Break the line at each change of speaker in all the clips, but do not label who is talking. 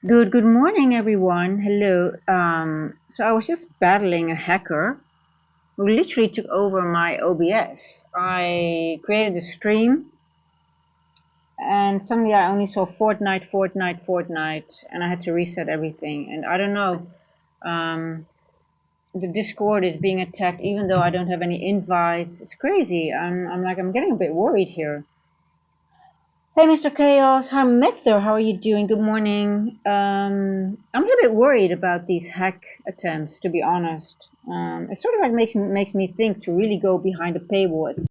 Good morning, everyone. Hello. So I was just battling a hacker who literally took over my OBS. I created a stream, and suddenly I only saw Fortnite, and I had to reset everything. And I don't know, um, the Discord is being attacked, even though I don't have any invites. It's crazy. I'm getting a bit worried here. Hey, Mr. Chaos. Hi, Mether. How are you doing? Good morning. I'm a little bit worried about these hack attempts, to be honest. It sort of like makes me think to really go behind a paywall. It's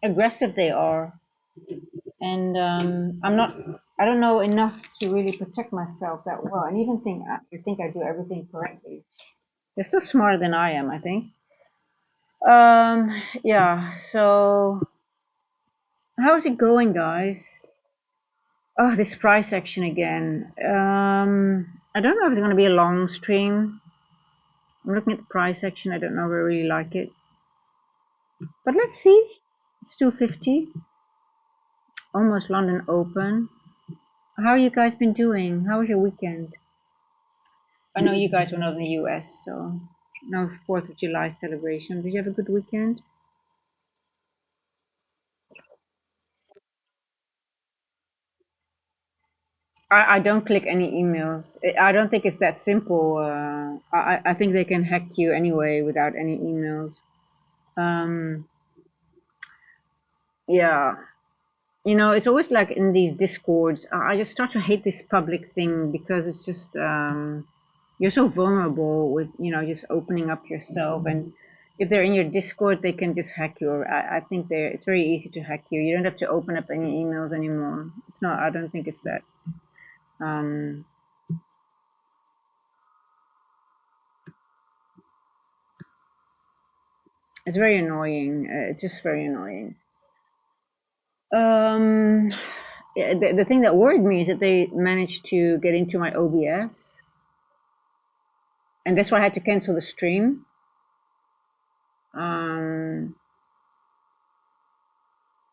aggressive they are, and I don't know enough to really protect myself that well. And even think I do everything correctly. They're still smarter than I am, I think. Yeah. So, how's it going, guys? Oh, this price action again. I don't know if it's going to be a long stream. I'm looking at the price action. I don't know if I really like it. But let's see. It's 250. Almost London Open. How you guys been doing? How was your weekend? I know you guys were not in the US, so no 4th of July celebration. Did you have a good weekend? I don't click any emails. I don't think it's that simple. I think they can hack you anyway without any emails. Um, yeah. It's always like in these discords, I just start to hate this public thing because it's just you're so vulnerable with just opening up yourself, and if they're in your discord they can just hack you. I think it's very easy to hack you. You don't have to open up any emails anymore. It's not. I don't think it's that. um it's very annoying. It's just very annoying. um yeah, the thing that worried me is that they managed to get into my OBS, and that's why I had to cancel the stream. um,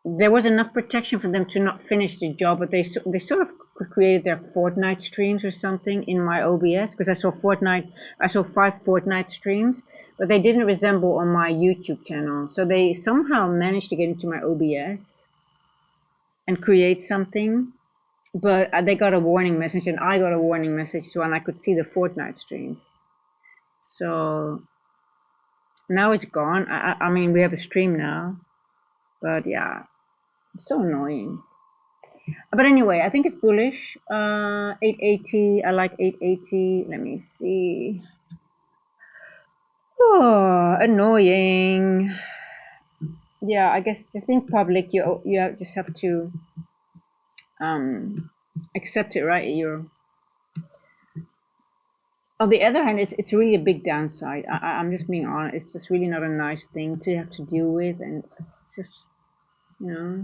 there was enough protection for them to not finish the job, but they sort of created their Fortnite streams or something in my OBS, because I saw 5 Fortnite streams, but they didn't resemble on my YouTube channel. So they somehow managed to get into my OBS and create something, but they got a warning message, and I got a warning message too, and I could see the Fortnite streams. So now it's gone. I mean, we have a stream now, but yeah, it's so annoying. But anyway, I think it's bullish. 880. I like 880. Let me see. Oh, annoying. Yeah, I guess just being public, you just have to um accept it, right? You're On the other hand, it's really a big downside. I'm just being honest. It's just really not a nice thing to have to deal with, and it's just you know.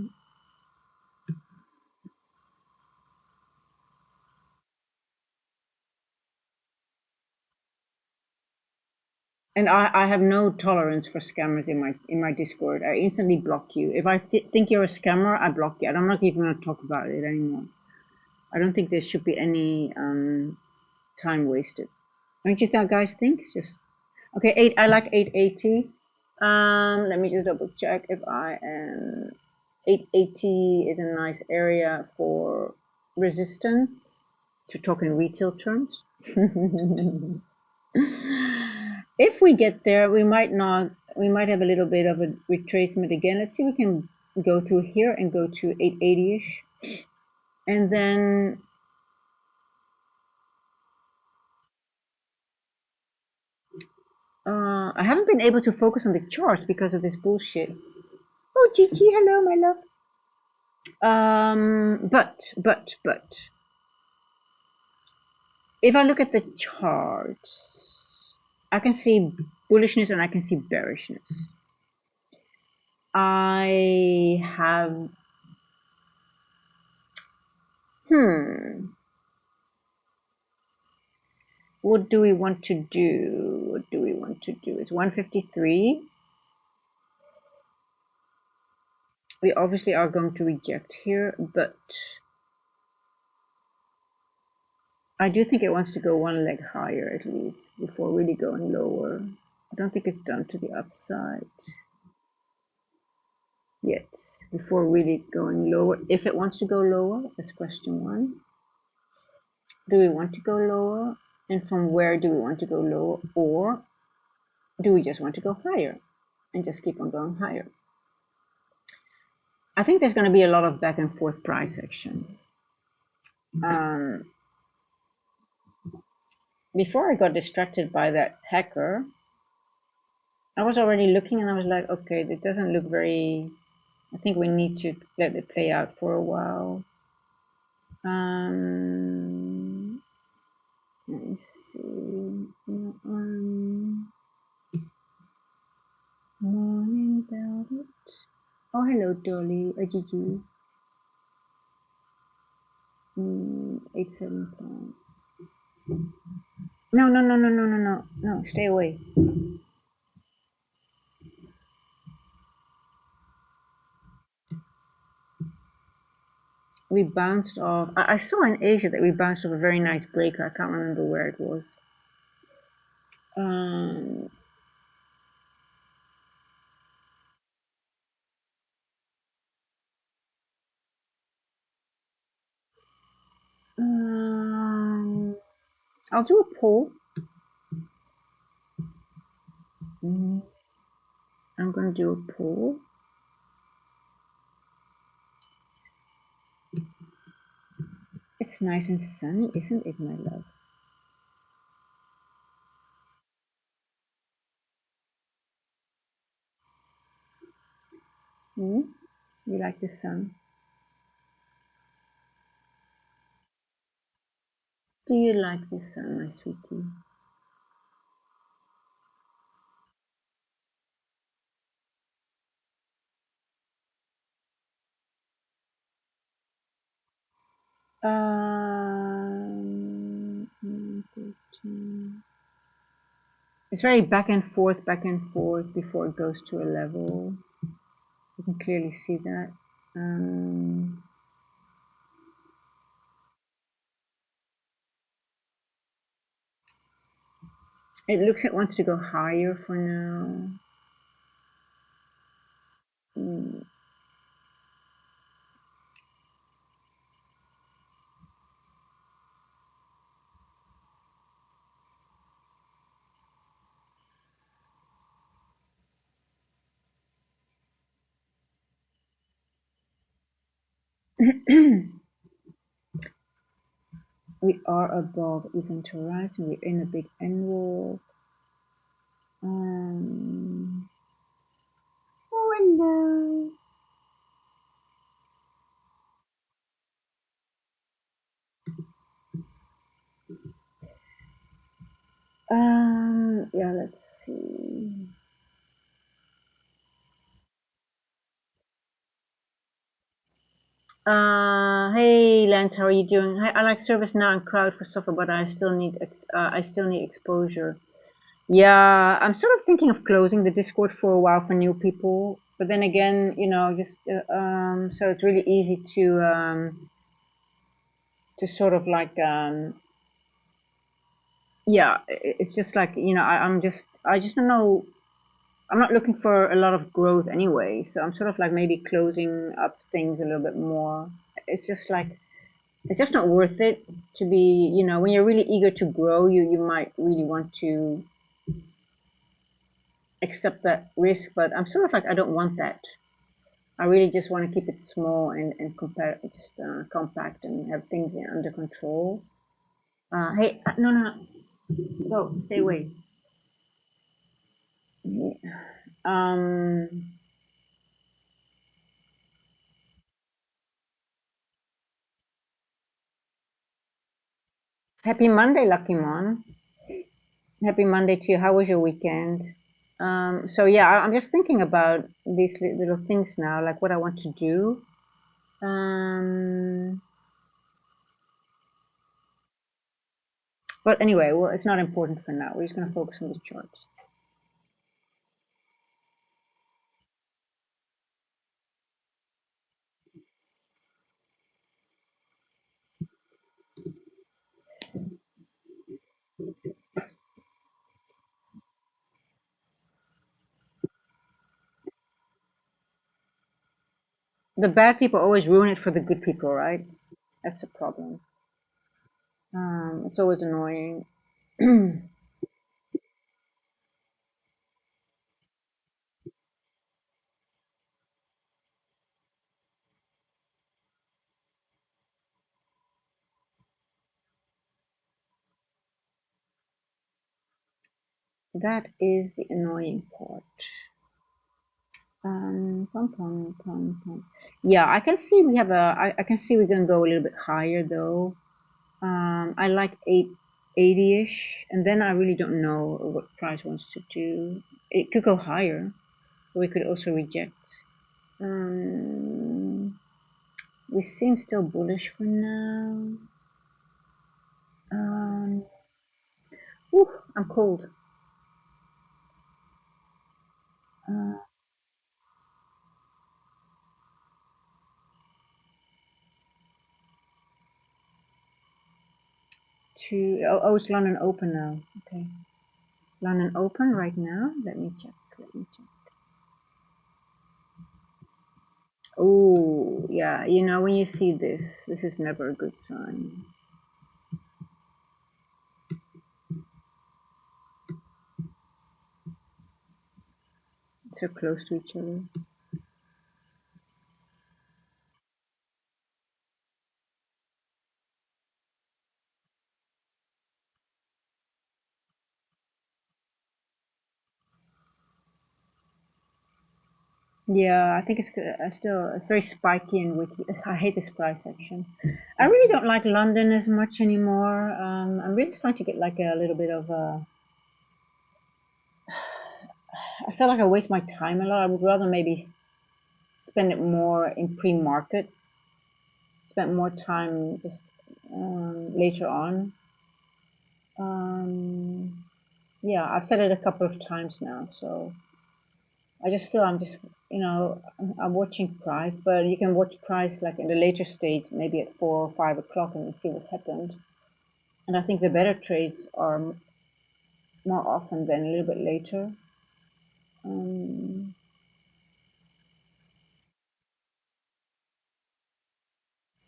And I have no tolerance for scammers in my Discord. I instantly block you. If I think you're a scammer, I block you. And I'm not even going to talk about it anymore. I don't think there should be any time wasted. Don't you guys think? It's just okay. I like 880. Let me just double check if I am. 880 is a nice area for resistance, to talk in retail terms. If we get there, we might not. We might have a little bit of a retracement again. Let's see if we can go through here and go to 880-ish, and then I haven't been able to focus on the charts because of this bullshit. Oh, Gigi, hello, my love. But if I look at the charts, I can see bullishness and I can see bearishness. I have hmm what do we want to do? What do we want to do? It's 153. We obviously are going to reject here, but I do think it wants to go one leg higher at least before really going lower. I don't think it's done to the upside yet before really going lower. If it wants to go lower, that's question one. Do we want to go lower? And from where do we want to go lower? Or do we just want to go higher and just keep on going higher? I think there's going to be a lot of back and forth price action. Before I got distracted by that hacker, I was already looking and I was like, okay, it doesn't look very, I think we need to let it play out for a while. Let me see. Morning Velvet. Oh, hello, Dolly. Gigi. 875. No, no, no, no, no, no, no, no. Stay away. We bounced off. I saw in Asia that we bounced off a very nice breaker. I can't remember where it was. I'll do a pull. I'm going to do a pull. It's nice and sunny, isn't it, my love? You like the sun? Do you like the sun, my sweetie? It's very back and forth before it goes to a level. You can clearly see that. It looks like it wants to go higher for now. We are above event horizon. We're in a big N wall. Oh, hello. Yeah, let's see. Hey Lance, how are you doing? Hi, I like ServiceNow and Crowd for software, but I still need exposure. Yeah, I'm sort of thinking of closing the Discord for a while for new people, but then again, just so it's really easy to sort of like yeah, it's just like I just don't know. I'm not looking for a lot of growth anyway, so I'm sort of like maybe closing up things a little bit more. It's just like it's just not worth it to be, when you're really eager to grow, you might really want to accept that risk, but I'm sort of like I don't want that. I really just want to keep it small and compact and have things under control. Hey, no, no, no, go, stay away. Um, Happy Monday, Lucky Mon. Happy Monday to you. How was your weekend? So yeah, I'm just thinking about these little things now, like what I want to do. But anyway, well, it's not important for now. We're just going to focus on the charts. The bad people always ruin it for the good people, right? That's the problem. It's always annoying. That is the annoying part. Pum. Yeah, I can see we have I can see we can go a little bit higher though. I like 880-ish, and then I really don't know what price wants to do. It could go higher, but we could also reject. Um, we seem still bullish for now. Um, I'm cold. Uh, it's London open now. Okay, London open right now. Let me check. Let me check. Oh, yeah. You know, when you see this, this is never a good sign. So close to each other. Yeah, I think it's good. Still, it's very spiky and wiki. I hate this price action. I really don't like London as much anymore. I'm really starting to get like a little bit of a. I feel like I waste my time a lot. I would rather maybe spend it more in pre-market, spend more time just later on. Um, yeah, I've said it a couple of times now, so I just feel I'm just, I'm watching price, but you can watch price like in the later stage, maybe at 4 or 5 o'clock, and see what happened. And I think the better trades are more often than a little bit later. Um,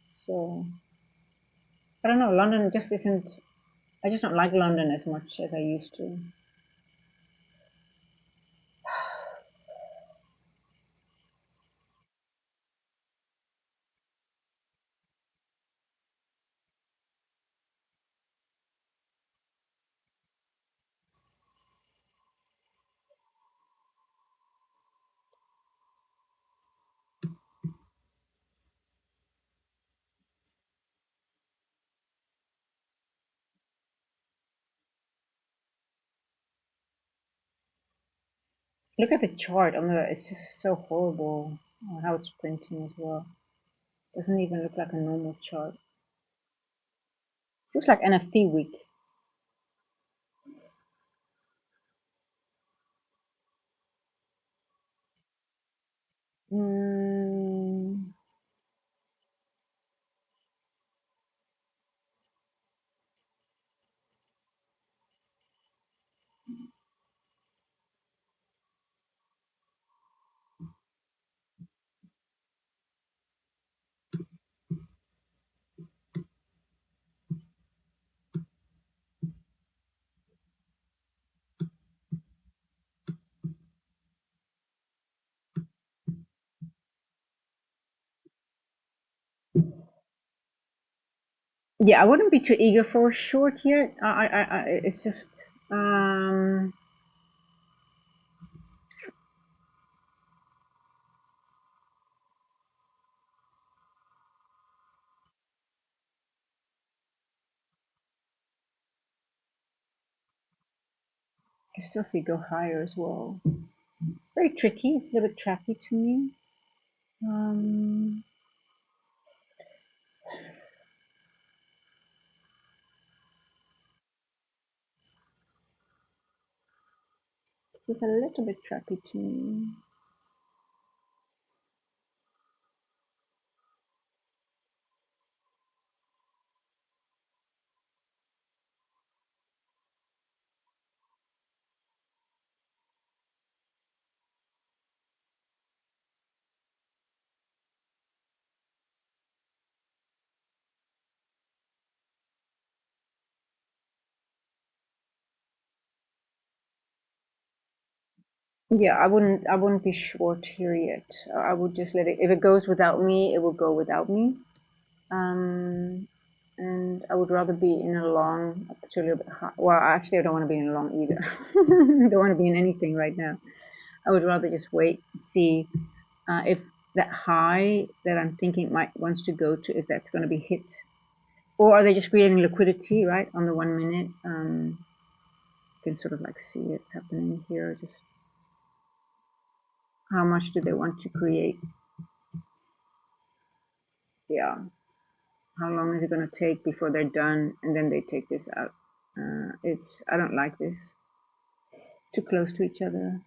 so I don't know. London just isn't. I just don't like London as much as I used to. Look at the chart on the. It's just so horrible how it's printing as well. Doesn't even look like a normal chart. It looks like NFT week. Mm, yeah, I wouldn't be too eager for a short here. It's just, I still see go higher as well. Very tricky. It's a little bit trappy to me. Um, it's a little bit trappy to me. Yeah, I wouldn't be short here yet. I would just let it. If it goes without me, it will go without me. Um, and I would rather be in a long, to a little bit high. Well, actually, I don't want to be in a long either. I don't want to be in anything right now. I would rather just wait and see if that high that I'm thinking might wants to go to, if that's going to be hit, or are they just creating liquidity right on the 1 minute? You can sort of like see it happening here. Just how much do they want to create? Yeah, how long is it going to take before they're done, and then they take this out? I don't like this. Too close to each other.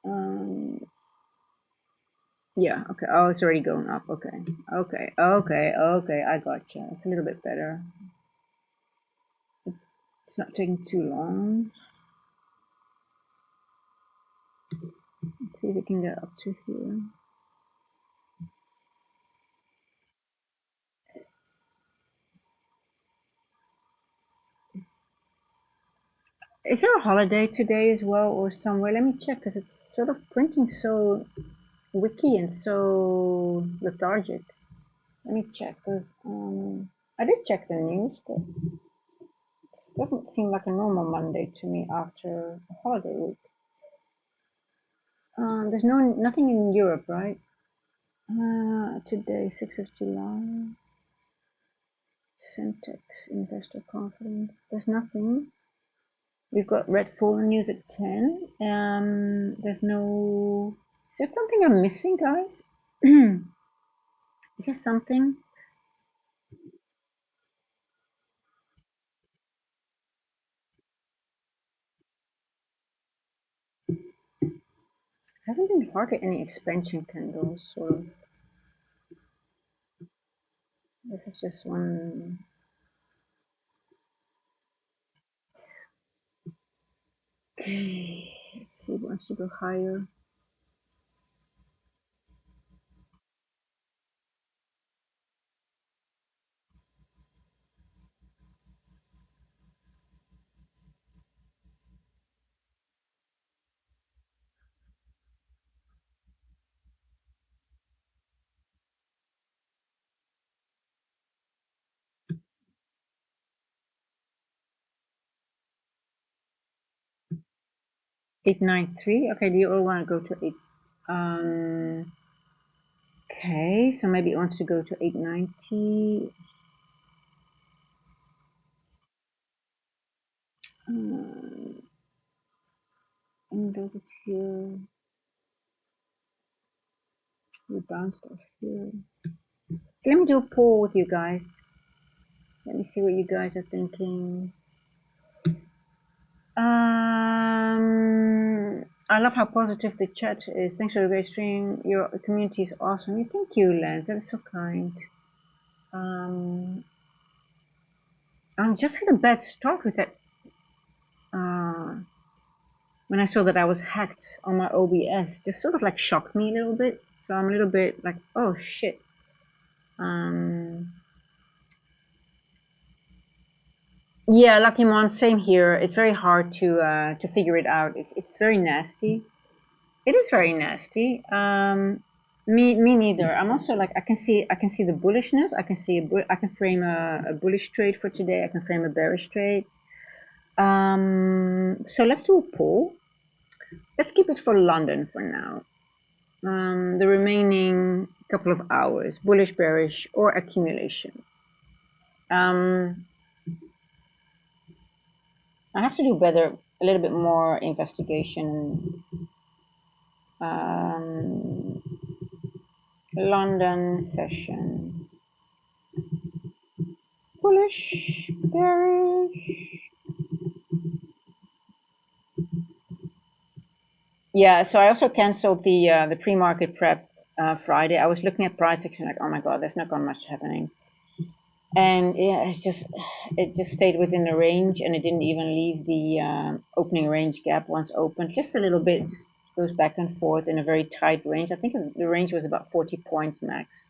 Um, yeah, okay. Oh, it's already going up. Okay, okay. I gotcha. It's a little bit better. It's not taking too long. Let's see if we can get up to here. Is there a holiday today as well, or somewhere? Let me check, because it's sort of printing so wiki and so lethargic. Let me check, because I did check the news, but it doesn't seem like a normal Monday to me after a holiday week. There's nothing in Europe, right? Today, 6th of July. Syntax, investor confidence. There's nothing. We've got Red Phone News at 10. There's no. Is there something I'm missing, guys? Is there something? Hasn't been hardly any expansion candles, or this is just one. Okay, let's see. It wants to go higher. Eight nine three. Okay, do you all want to go to eight? Um. Okay, so maybe it wants to go to 890. Um, and that is here. We bounced off here. Let me do a poll with you guys. Let me see what you guys are thinking. I love how positive the chat is. Thanks for the great stream. Your community is awesome. Thank you, Lance. That is so kind. I just had a bad start with that. When I saw that I was hacked on my OBS, just sort of like shocked me a little bit. So I'm a little bit like, oh shit. Yeah, Lucky Mon, same here. It's very hard to figure it out. It's very nasty. It is very nasty. Me neither. I'm also like I can see the bullishness. I can frame a bullish trade for today. I can frame a bearish trade. So let's do a poll. Let's keep it for London for now. The remaining couple of hours, bullish, bearish, or accumulation. I have to do better, a little bit more investigation. London session. Bullish, bearish. Yeah, so I also canceled the pre-market prep Friday. I was looking at price action like, oh my god, there's not gonna much happening. And yeah, it just stayed within the range, and it didn't even leave the opening range gap once opened. Just a little bit, just goes back and forth in a very tight range. I think the range was about 40 points max.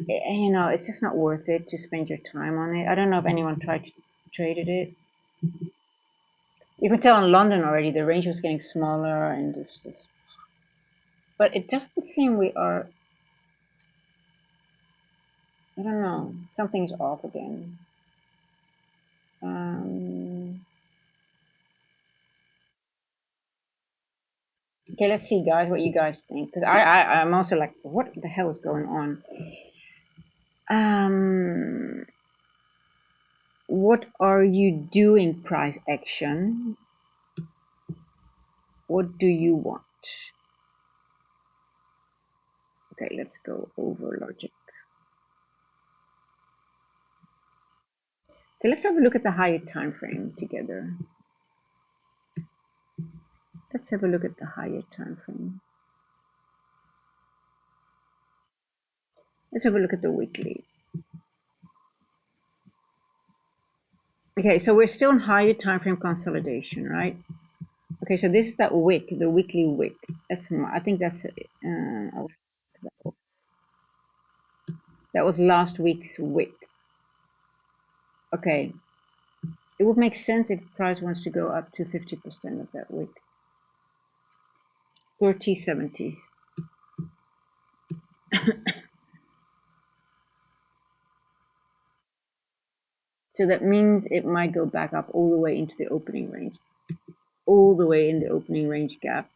It's just not worth it to spend your time on it. I don't know if anyone tried to traded it. You can tell in London already the range was getting smaller, and it's just, but it doesn't seem we are. I don't know. Something's off again. Okay, let's see, guys, what you guys think, because I'm also like, what the hell is going on? What are you doing, price action? What do you want? Okay, let's go over logic. Okay, let's have a look at the higher time frame together. Let's have a look at the higher time frame. Let's have a look at the weekly. Okay, so we're still in higher time frame consolidation, right? Okay, so this is that wick, the weekly wick. That's I think that's that was last week's wick. Okay, it would make sense if price wants to go up to 50% of that wick. 3070s. So that means it might go back up all the way into the opening range, all the way in the opening range gap,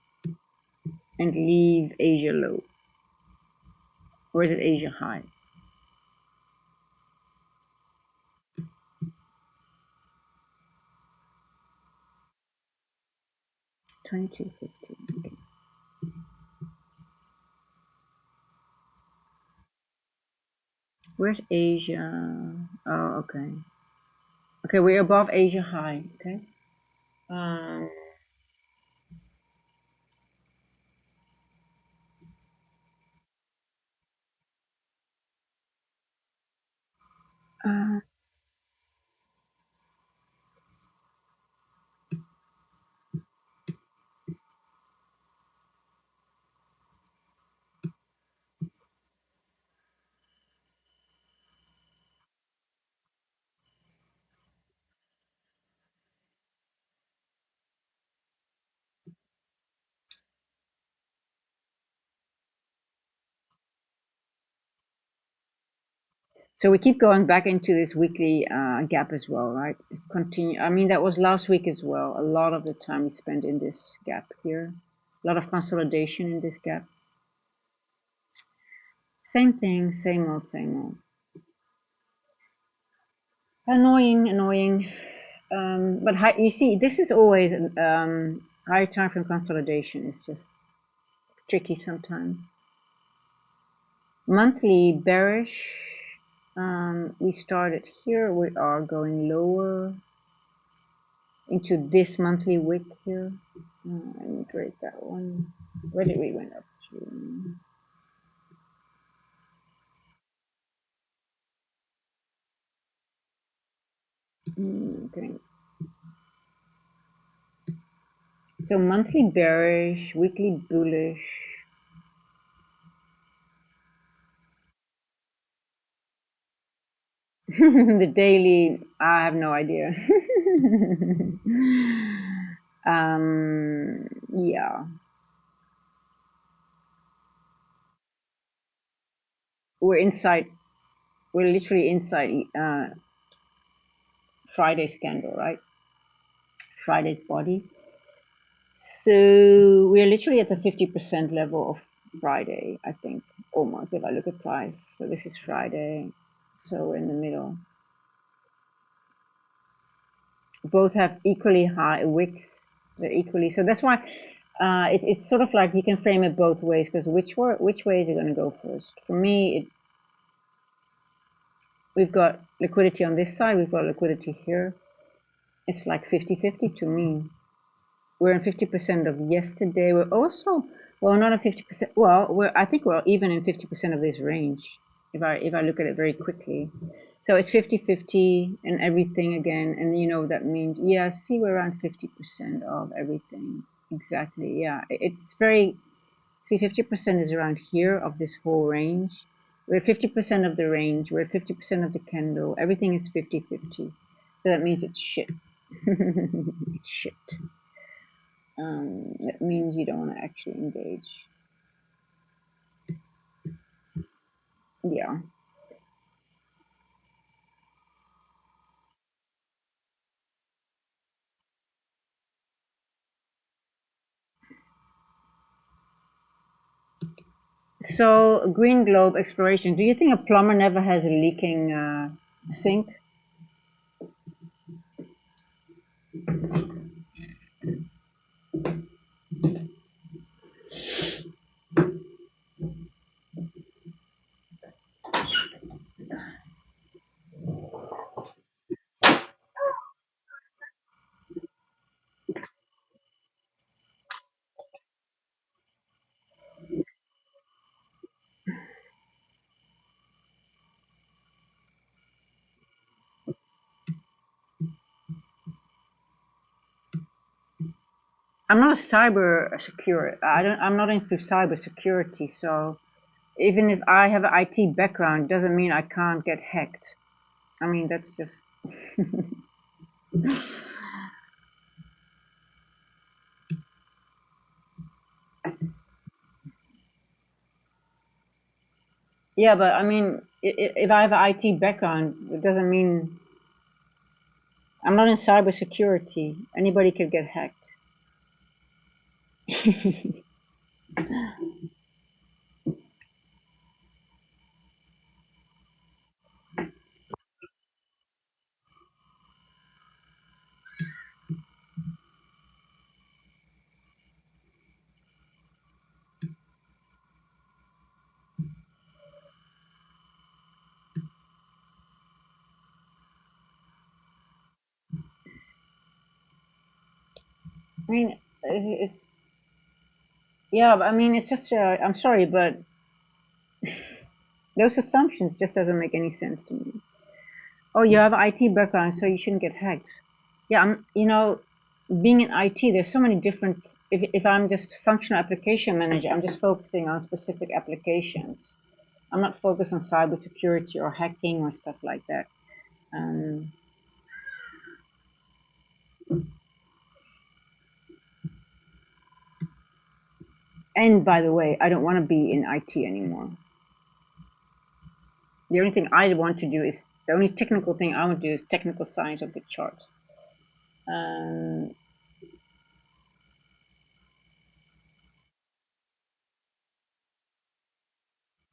and leave Asia low. Or is it Asia high? $22.50. Okay. Where's Asia? Oh, okay. Okay, we're above Asia high. Okay. Uh, so we keep going back into this weekly gap as well, right? Continue. I mean, that was last week as well. A lot of the time we spent in this gap here. A lot of consolidation in this gap. Same thing, same old, same old. Annoying, annoying. But you see, this is always higher time frame consolidation. It's just tricky sometimes. Monthly bearish. We started here. We are going lower into this monthly wick here. Let me break that one. Where did we went up to? Okay. So monthly bearish, weekly bullish. The daily, I have no idea. Yeah. We're inside, we're literally inside Friday's candle, right? Friday's body. So we're literally at the 50% level of Friday, I think, almost, if I look at price. So this is Friday, so in the middle. Both have equally high wicks. They're equally, so that's why it's sort of like you can frame it both ways, because which way is it going to go first? For me, we've got liquidity on this side, we've got liquidity here. It's like 50-50 to me. We're in 50% of yesterday. We're also, well, not in 50%. Well, I think we're even in 50% of this range, if I look at it very quickly. So it's 50-50 and everything again, and you know what that means. Yeah, see, we're around 50% of everything. Exactly. Yeah, it's very. See, 50% is around here of this whole range. We're 50% of the range. We're 50% of the candle. Everything is 50-50. So that means it's shit. Shit. That means you don't want to actually engage. Yeah. So, green globe exploration. Do you think a plumber never has a leaking sink? I'm not a cyber secure. I don't. I'm not into cyber security. So even if I have an IT background, doesn't mean I can't get hacked. I mean, that's just. Yeah, but I mean, if I have an IT background, it doesn't mean I'm not in cybersecurity. Anybody could get hacked. I mean, it's yeah, but I mean, it's just. I'm sorry, but those assumptions just doesn't make any sense to me. Oh, you have an IT background, so you shouldn't get hacked. Yeah, being in IT, there's so many different. If I'm just functional application manager, I'm just focusing on specific applications. I'm not focused on cybersecurity or hacking or stuff like that. Um, and by the way, I don't want to be in IT anymore. The only thing I want to do is the only technical thing I want to do is technical science of the charts. Um,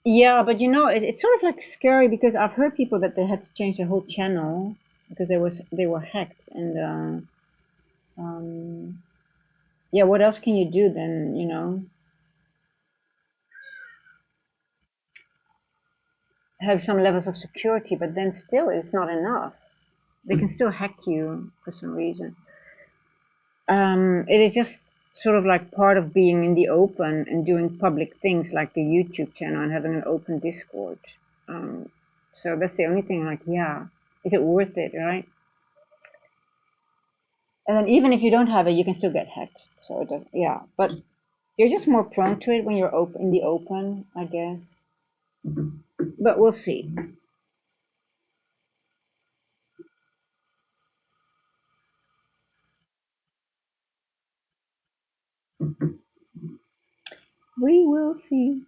yeah, but it's sort of like scary because I've heard people that they had to change their whole channel because they were hacked and yeah, what else can you do then? Have some levels of security, but then still it's not enough. They can still hack you for some reason. It is just sort of like part of being in the open and doing public things like the YouTube channel and having an open Discord. Um, so that's the only thing. Like, yeah, is it worth it, right? And then even if you don't have it, you can still get hacked. So it does, yeah. But you're just more prone to it when you're open in the open, I guess. But we'll see. We will see.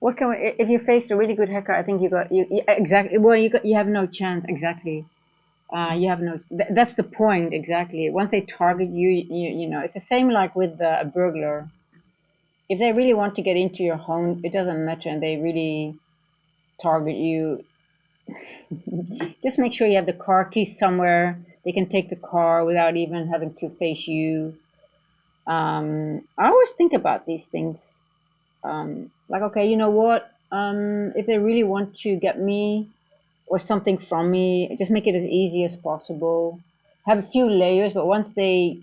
What can we, if you face a really good hacker? I think you exactly. Well, you have no chance. Exactly. You have no. That's the point. Exactly. Once they target you, it's the same like with a burglar. If they really want to get into your home, it doesn't matter, and they really target you. Just make sure you have the car keys somewhere. They can take the car without even having to face you. I always think about these things. Like, okay, you know what? If they really want to get me or something from me, just make it as easy as possible. Have a few layers, but once they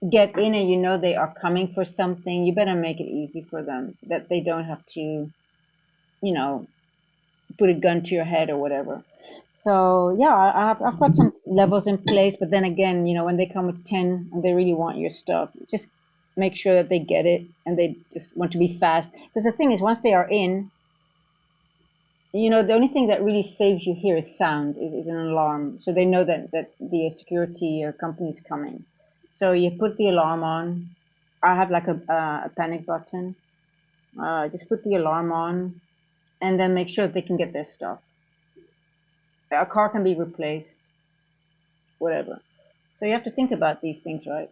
get in and they are coming for something, you better make it easy for them that they don't have to, you know, put a gun to your head or whatever. So yeah, I've got some levels in place, but then again, when they come with 10 and they really want your stuff, just make sure that they get it, and they just want to be fast. Because the thing is, once they are in, the only thing that really saves you here is sound, is an alarm. So they know that the security company is coming. So you put the alarm on. I have like a panic button. Just put the alarm on, and then make sure they can get their stuff. A car can be replaced, whatever. So you have to think about these things, right?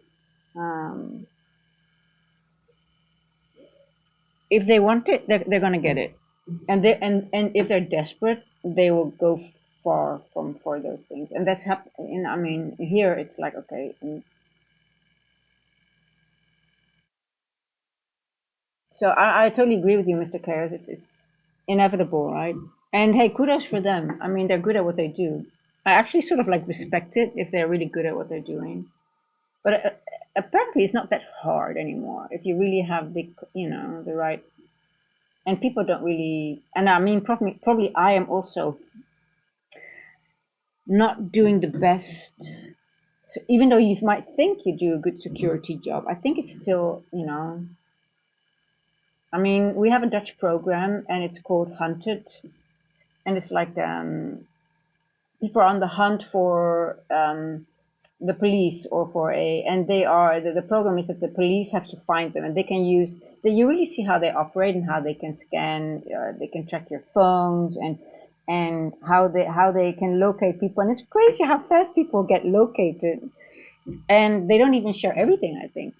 Um, if they want it, they're going to get it, and if they're desperate, they will go far for those things, and that's happening. I mean, here it's like, okay, so I totally agree with you, Mr. Chaos. It's inevitable, right? And hey, kudos for them. I mean, they're good at what they do. I actually sort of like respect it if they're really good at what they're doing. But apparently, it's not that hard anymore if you really have the right. And people don't really. And I mean, probably I am also not doing the best. So even though you might think you do a good security job, I think it's still, I mean, we have a Dutch program and it's called Hunted, and it's like people are on the hunt for the police or and the program is that the police have to find them, and they can use that. You really see how they operate and how they can scan, they can track your phones, and how they can locate people, and it's crazy how fast people get located, and they don't even share everything, I think.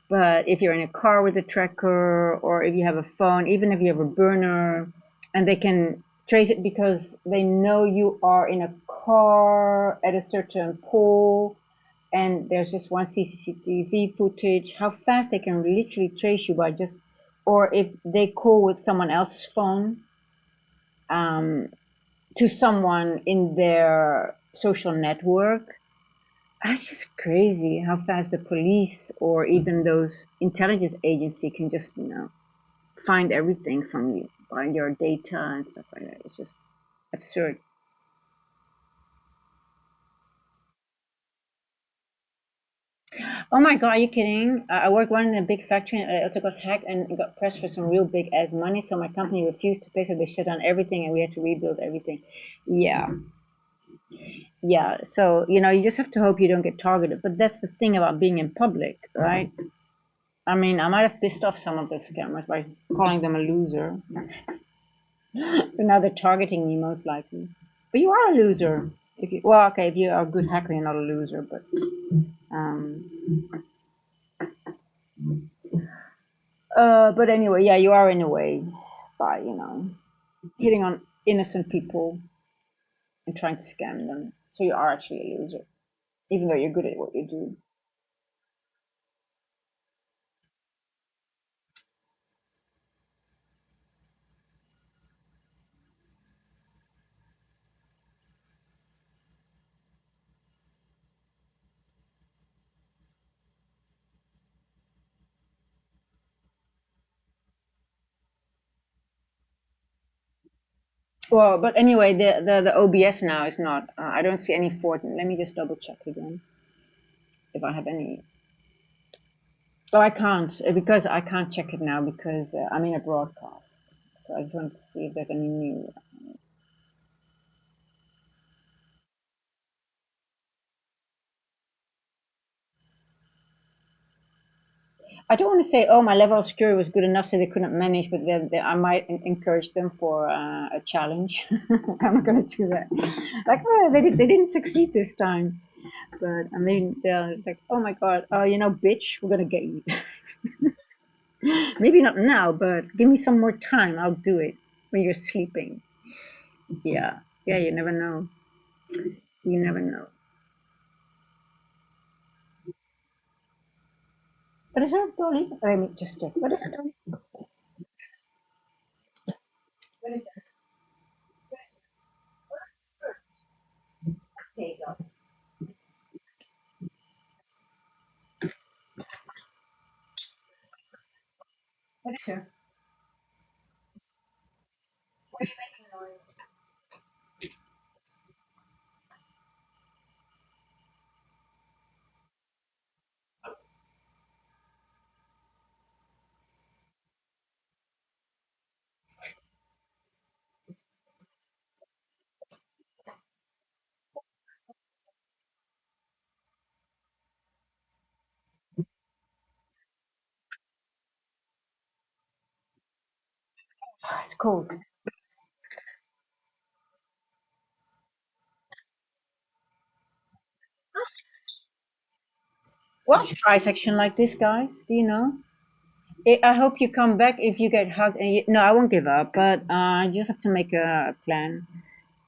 But if you're in a car with a tracker, or if you have a phone, even if you have a burner, and they can trace it because they know you are in a car at a certain pole, and there's just one CCTV footage, how fast they can literally trace you by just, or if they call with someone else's phone um, to someone in their social network. That's just crazy how fast the police or even those intelligence agency can just, find everything from you, find your data and stuff like that. It's just absurd. Oh my God, are you kidding? I worked one in a big factory, and I also got hacked and got pressed for some real big ass money. So my company refused to pay, so they shut down everything and we had to rebuild everything. Yeah, yeah. So, you just have to hope you don't get targeted. But that's the thing about being in public, right? I mean, I might have pissed off some of those scammers by calling them a loser. So now they're targeting me most likely. But you are a loser. Okay, if you are a good hacker, you're not a loser. Um, but anyway, yeah, you are in a way by hitting on innocent people and trying to scam them. So you are actually a loser, even though you're good at what you do. Well, but anyway, the OBS now is not. I don't see any Fortnite. Let me just double check again if I have any. Oh, I can't because I can't check it now because I'm in a broadcast. So I just want to see if there's any new. I don't want to say, oh, my level of security was good enough so they couldn't manage, but then I might encourage them for a challenge. So I'm not going to do that. Like, no, they didn't succeed this time. But I mean, they're like, oh my God, oh, bitch, we're going to get you. Maybe not now, but give me some more time. I'll do it when you're sleeping. Yeah. Yeah, you never know. You never know. What is that, Dolly? Let me just check. What is it, Dolly? What is that? There you go. What is it? What are you making noise? It's cold. What's price action like this, guys? Do you know? I hope you come back if you get hugged. And no, I won't give up, but I just have to make a plan.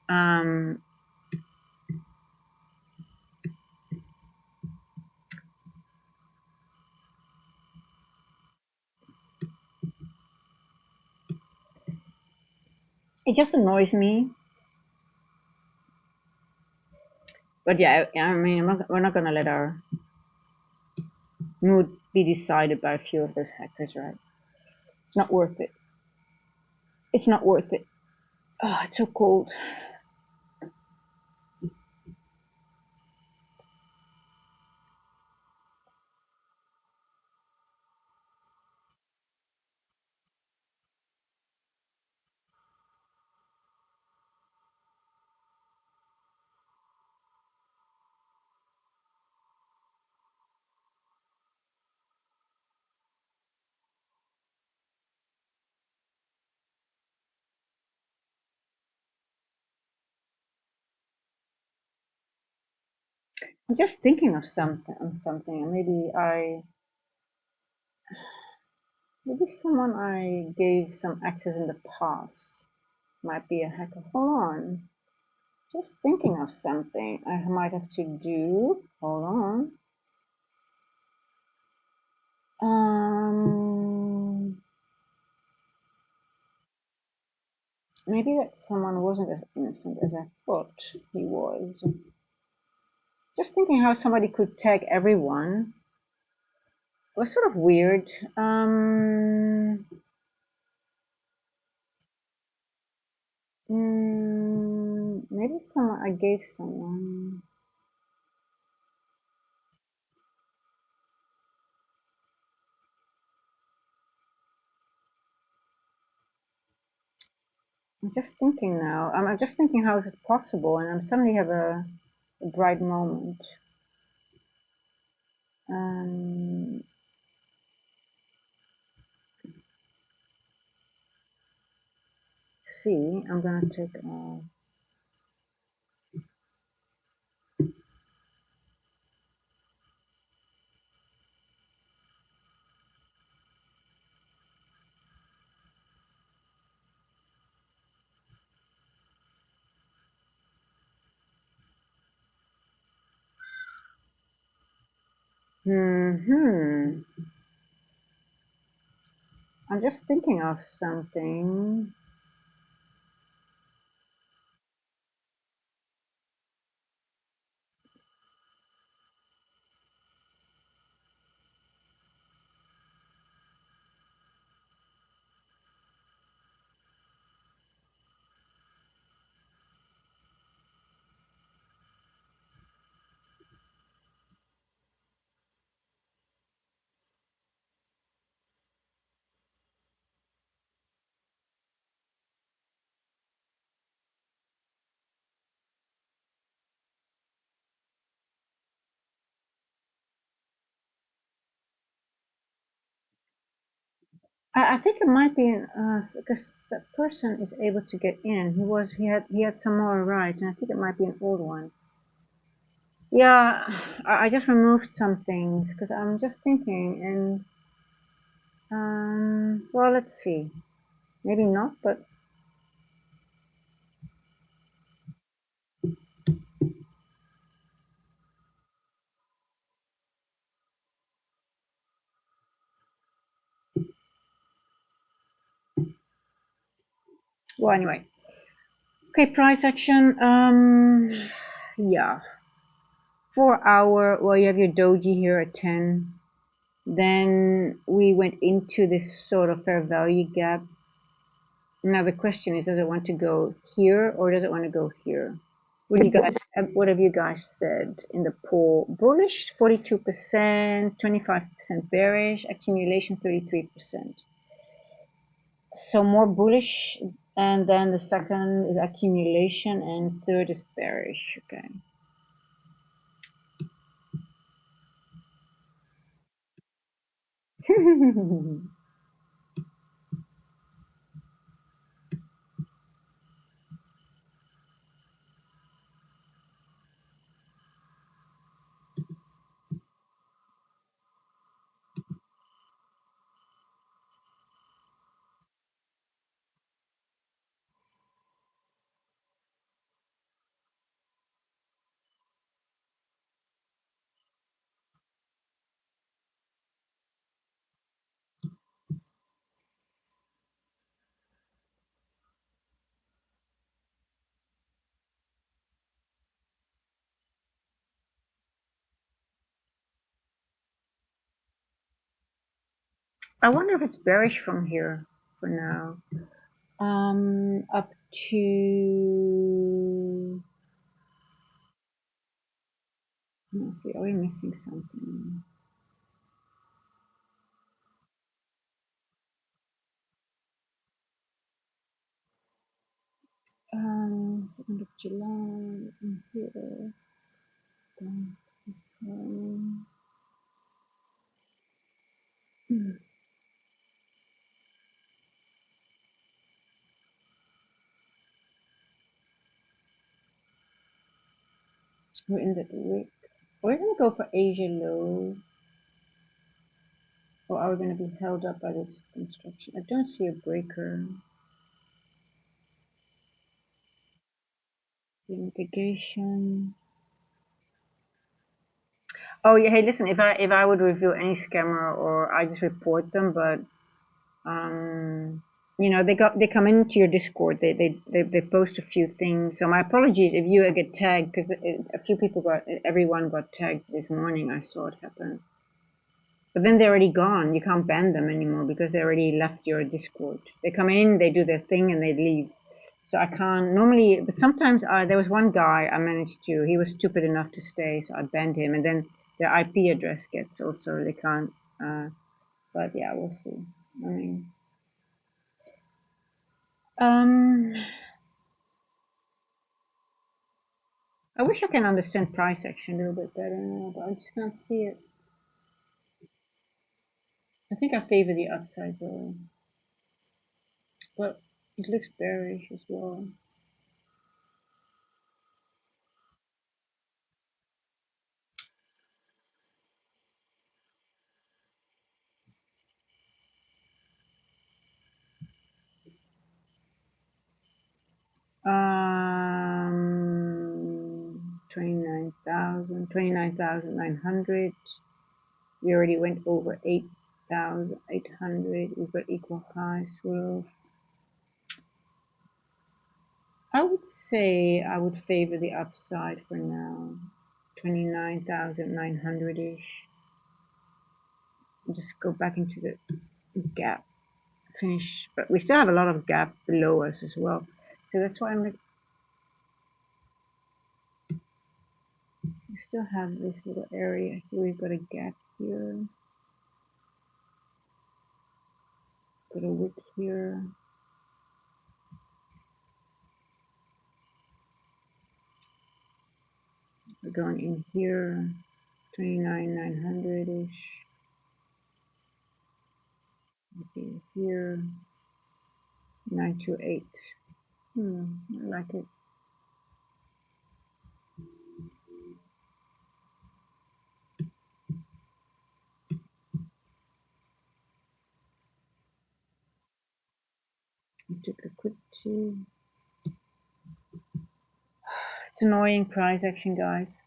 Um, it just annoys me. But yeah, I mean, we're not gonna let our mood be decided by a few of those hackers, right? It's not worth it. It's not worth it. Oh, it's so cold. I'm just thinking of something. Maybe someone I gave some access in the past might be a hacker. Hold on. Just thinking of something I might have to do. Hold on. Maybe that someone wasn't as innocent as I thought he was. Just thinking how somebody could tag everyone was sort of weird. Maybe someone I gave someone. I'm just thinking now. I'm just thinking how is it possible, and I suddenly have a bright moment. Um, see, I'm gonna take. Hmm. I'm just thinking of something. I think it might be because that person is able to get in. He had some more rights, and I think it might be an old one. Yeah, I just removed some things because I'm just thinking, and well, let's see. Maybe not, but well, anyway. Okay, price action. Yeah, 4 hour. Well, you have your doji here at 10. Then we went into this sort of fair value gap. Now the question is, does it want to go here or does it want to go here? What have you guys said in the poll? Bullish 42%, 25% bearish, accumulation 33%. So more bullish, and then the second is accumulation, and third is bearish. Okay. I wonder if it's bearish from here for now. Up to, let's see, are we missing something? 2nd of July in here. So, we're in the wick. We're gonna go for Asia low. Or are we gonna be held up by this construction? I don't see a breaker. The mitigation. Oh yeah, hey, listen. If I would reveal any scammer, or I just report them, but you know, they come into your Discord. They post a few things. So my apologies if you get tagged, because a few people everyone got tagged this morning. I saw it happen. But then they're already gone. You can't ban them anymore because they already left your Discord. They come in, they do their thing, and they leave. So I can't normally, but sometimes there was one guy I managed to. He was stupid enough to stay, so I banned him, and then their IP address gets also they can't. But yeah, we'll see. I mean, um, I wish I can understand price action a little bit better now, but I just can't see it. I think I favor the upside though, but it looks bearish as well. Um, 29,900. We already went over 8,800. We've got equal highs. Well, I would say I would favor the upside for now. 29,900-ish. Just go back into the gap. Finish, but we still have a lot of gap below us as well. So that's why I'm like, we still have this little area here. We've got a gap here. Got a wick here. We're going in here. 29,900-ish. Okay, here. 928. I like it. I took liquidity. It's annoying price action, guys.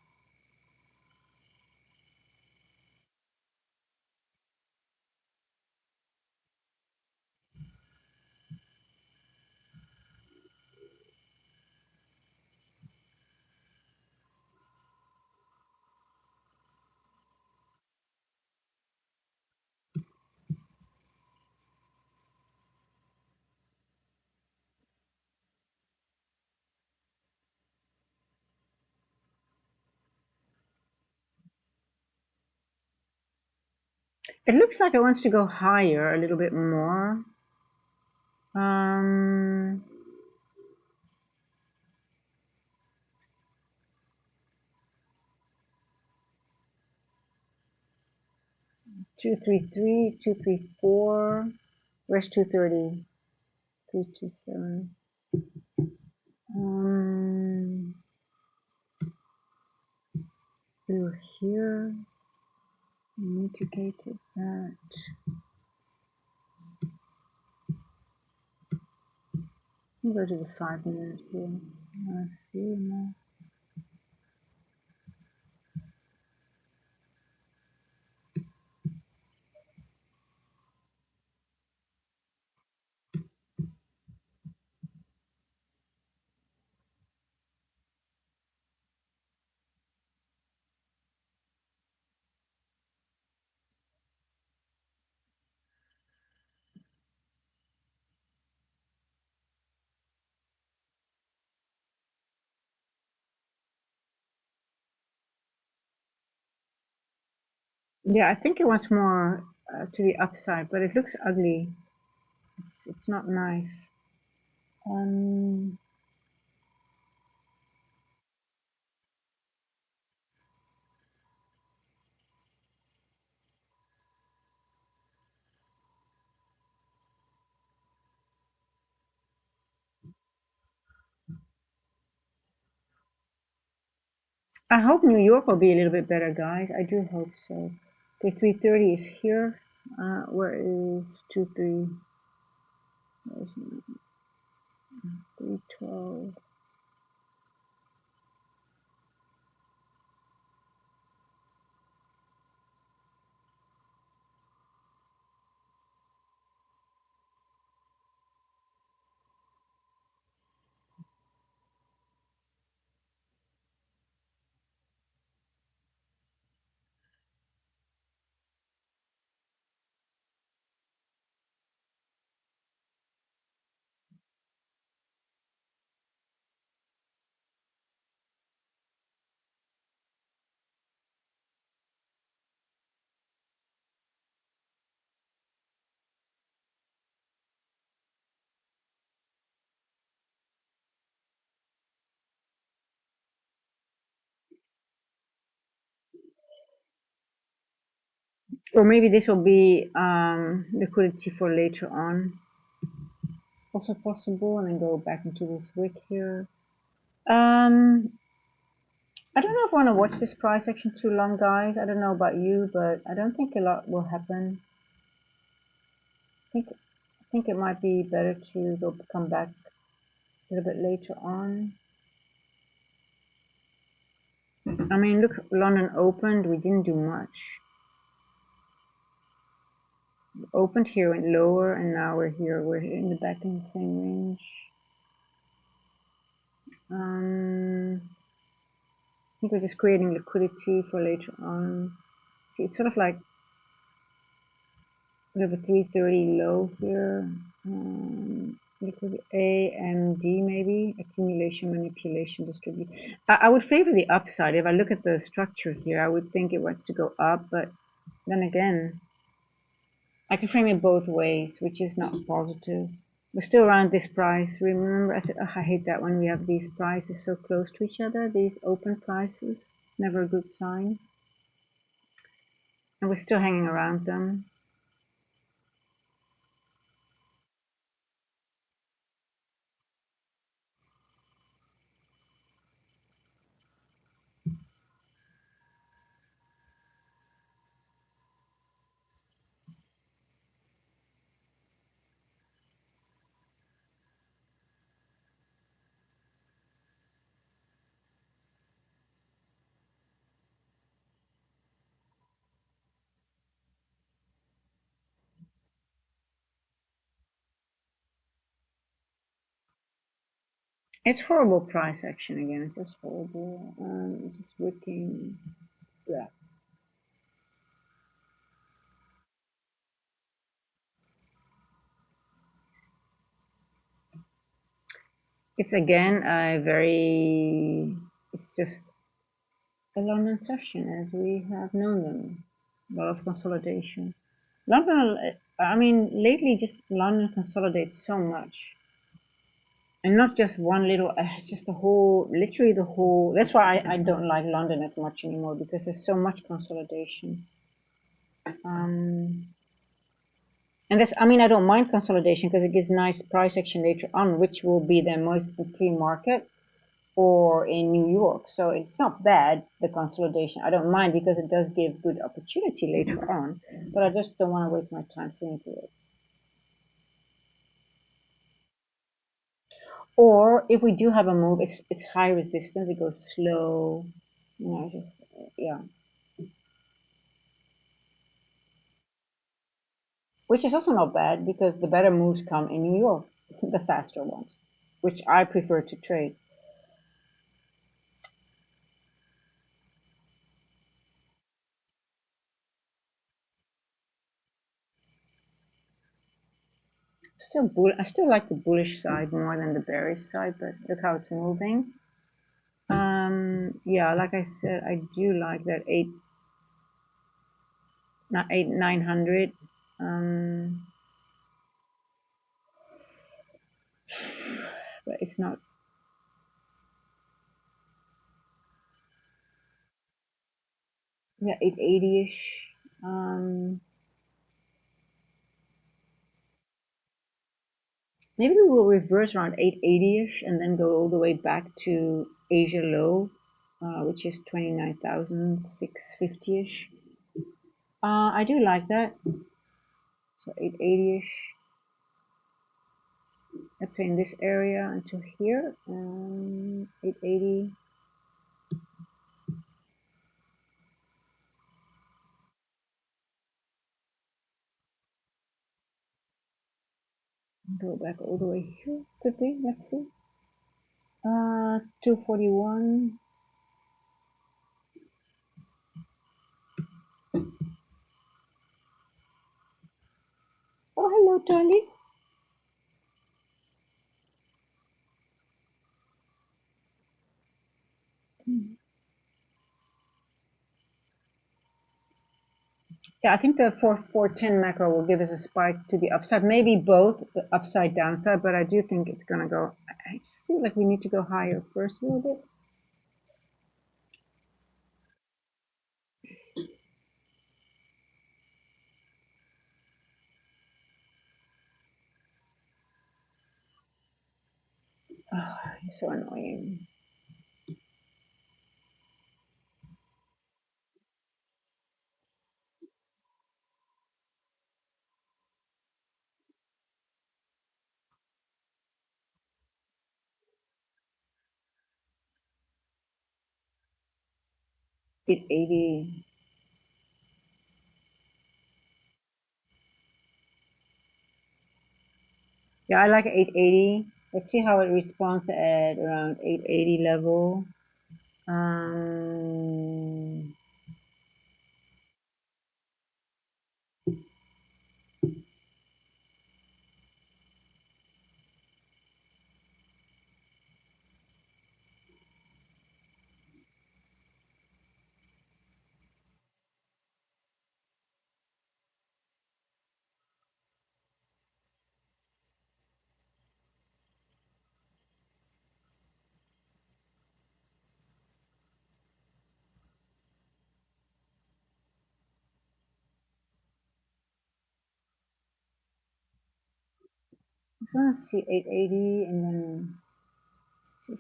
It looks like it wants to go higher a little bit more. 233, 234. Where's 230? 327. We were here. Mitigated that. Let me go to the 5-minute here. Let's see now. Yeah, I think it wants more to the upside, but it looks ugly. It's not nice. Um, I hope New York will be a little bit better, guys. I do hope so. Okay, 330 is here. Where is 23? Where's 312? Or maybe this will be liquidity for later on. Also possible, and then go back into this wick here. Um, I don't know if I want to watch this price action too long, guys. I don't know about you, but I don't think a lot will happen. I think it might be better to come back a little bit later on. I mean, look, London opened. We didn't do much. We opened here, went lower, and now we're here. We're in the back in the same range. I think we're just creating liquidity for later on. See, it's sort of like we have a 330 low here. Liquid A and D maybe, accumulation, manipulation, distribute. I would favor the upside. If I look at the structure here, I would think it wants to go up, but then again, I can frame it both ways, which is not positive. We're still around this price. Remember, I said, oh, I hate that when we have these prices so close to each other, these open prices. It's never a good sign. And we're still hanging around them. It's horrible price action again. It's just horrible. It's just working. Yeah. It's again a very. It's just a London session as we have known them. A lot of consolidation. London. I mean, lately, just London consolidates so much, and not just one little. It's just the whole. Literally the whole. That's why I don't like London as much anymore because there's so much consolidation. Um, And that's, I mean, I don't mind consolidation because it gives nice price action later on, which will be the most pre-market or in New York. So it's not bad, the consolidation. I don't mind because it does give good opportunity later on, but I just don't want to waste my time seeing through it. Or if we do have a move, it's high resistance, it goes slow, just, yeah. Which is also not bad because the better moves come in New York, the faster ones, which I prefer to trade. I still like the bullish side more than the bearish side, but look how it's moving. Yeah, like I said, I do like that 8 not 900. But it's not. Yeah, 880-ish. Maybe we will reverse around 880-ish and then go all the way back to Asia low, which is 29,650-ish. I do like that. So 880-ish. Let's say in this area until here. 880. Go back all the way here. Could be. Let's see. 241. Oh, hello, Charlie. Yeah, I think the 410 macro will give us a spike to the upside, maybe both the upside downside, but I do think it's gonna go. I just feel like we need to go higher first a little bit. Oh, you're so annoying. Hit 80. Yeah, I like 880. Let's see how it responds at around 880 level. Um, I just want to see 880 and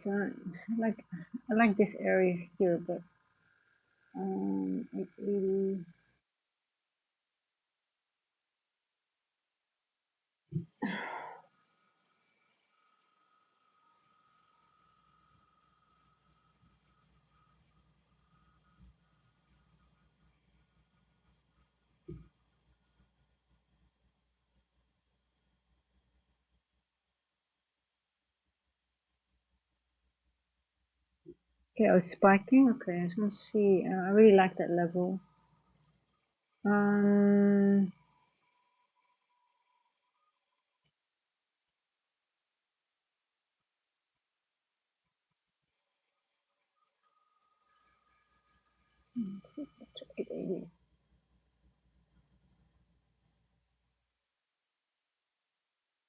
then I like this area here, but 880. Okay, I was spiking. Okay, I just want to see. I really like that level. Um, let's see, 880.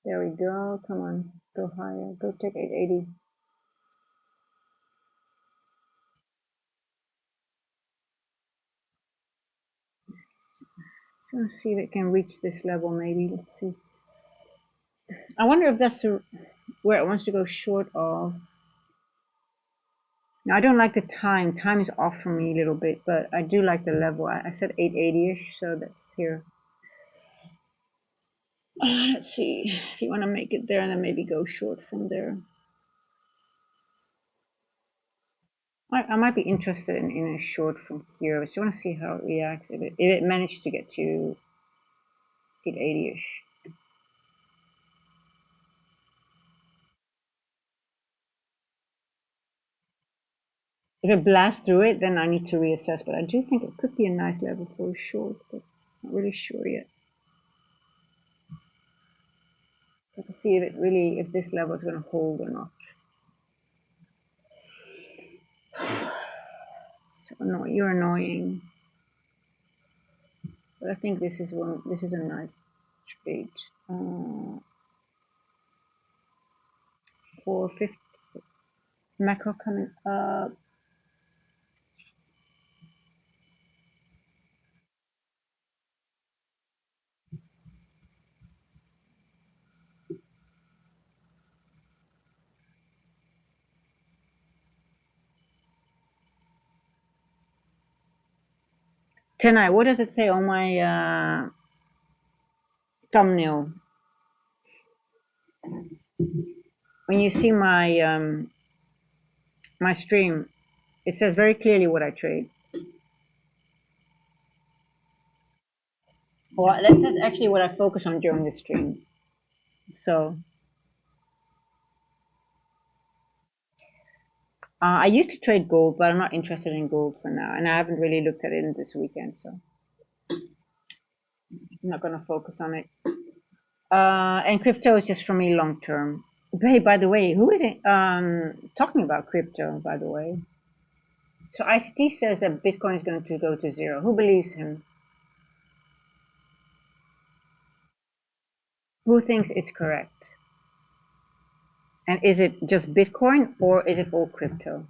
There we go. Come on, go higher. Go check 880. Just want to see if it can reach this level. Maybe. Let's see. I wonder if that's where it wants to go short of. Now, I don't like the time. Time is off for me a little bit, but I do like the level. I said 880-ish, so that's here. Let's see if you want to make it there and then maybe go short from there. I might be interested in a short from here. I just want to see how it reacts if it managed to get to 880-ish. If it blasts through it, then I need to reassess. But I do think it could be a nice level for a short, but not really sure yet. So to see if this level is going to hold or not. So annoying. You're annoying. But I think this is one. This is a nice trade. 450 macro coming up. Tonight, what does it say on my thumbnail? When you see my stream, it says very clearly what I trade. Well, that says actually what I focus on during the stream. So I used to trade gold, but I'm not interested in gold for now, and I haven't really looked at it this weekend, so I'm not going to focus on it. And crypto is just for me long term. Hey, by the way, who is it talking about crypto? By the way, so ICT says that Bitcoin is going to go to zero. Who believes him? Who thinks it's correct? And is it just Bitcoin or is it all crypto?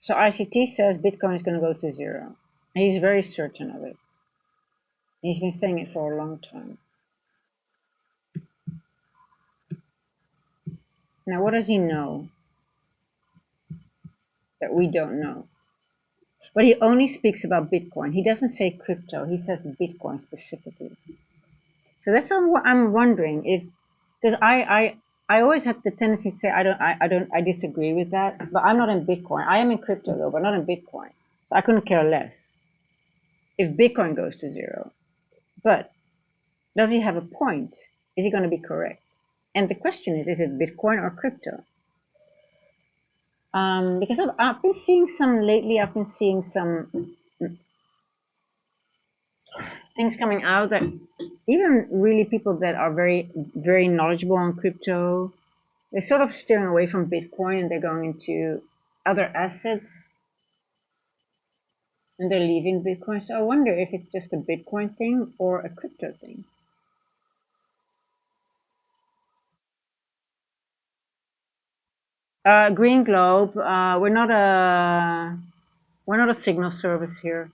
So ICT says Bitcoin is going to go to zero. He's very certain of it. He's been saying it for a long time. Now, what does he know that we don't know? But he only speaks about Bitcoin. He doesn't say crypto. He says Bitcoin specifically. So that's what I'm wondering if, because I always have the tendency to say I disagree with that. But I'm not in Bitcoin. I am in crypto though, but not in Bitcoin. So I couldn't care less if Bitcoin goes to zero. But does he have a point? Is he going to be correct? And the question is it Bitcoin or crypto? Because I've been seeing some lately. I've been seeing some things coming out that even really people that are very knowledgeable on crypto, they're sort of steering away from Bitcoin and they're going into other assets and they're leaving Bitcoin. So I wonder if it's just a Bitcoin thing or a crypto thing. Green Globe, we're not a signal service here.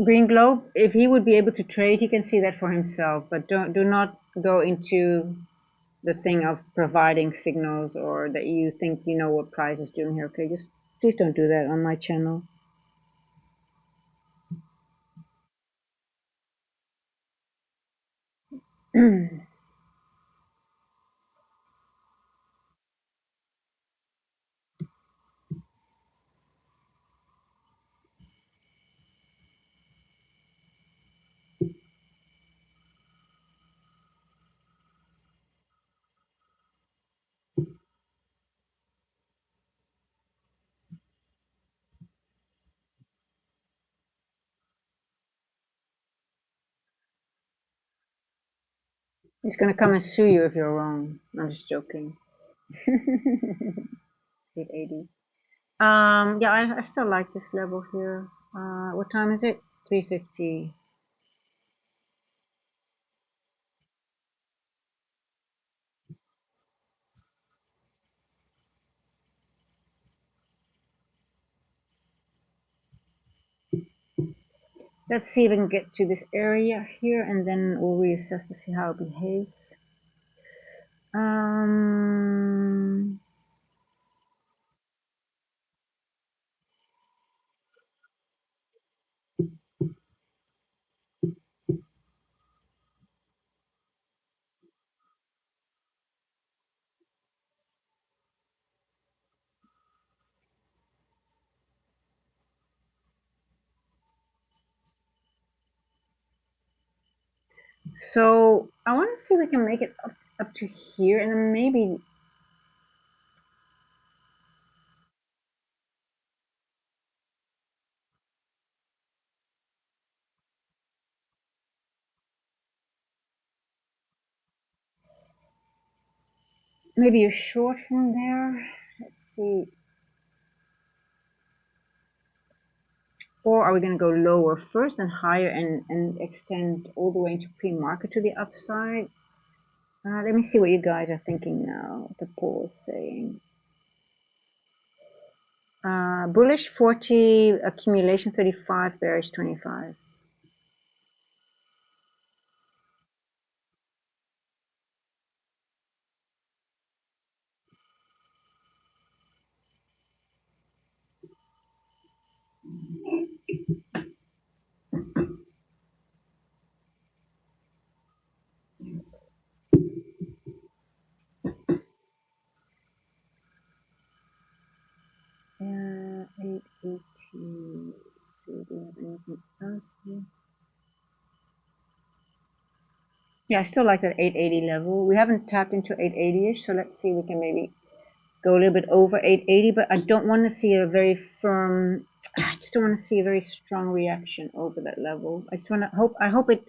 Green Globe, if he would be able to trade, he can see that for himself. But do not go into the thing of providing signals or that you think you know what price is doing here. Okay, just please don't do that on my channel. He's gonna come and sue you if you're wrong. I'm just joking. 880. Yeah, I still like this level here. What time is it? 3:50. Let's see if we can get to this area here, and then we'll reassess to see how it behaves. Um, so I want to see if we can make it up to here, and then maybe a short from there. Let's see. Or are we going to go lower first and higher and extend all the way into pre-market to the upside? Let me see what you guys are thinking now, what the poll is saying. Bullish 40, accumulation 35, bearish 25. Yeah, 880. Let's see, do we have anything else here? Yeah, I still like that 880 level. We haven't tapped into 880-ish, so let's see if we can maybe go a little bit over 880, but I don't want to see a very firm, I just don't want to see a very strong reaction over that level. I just want to hope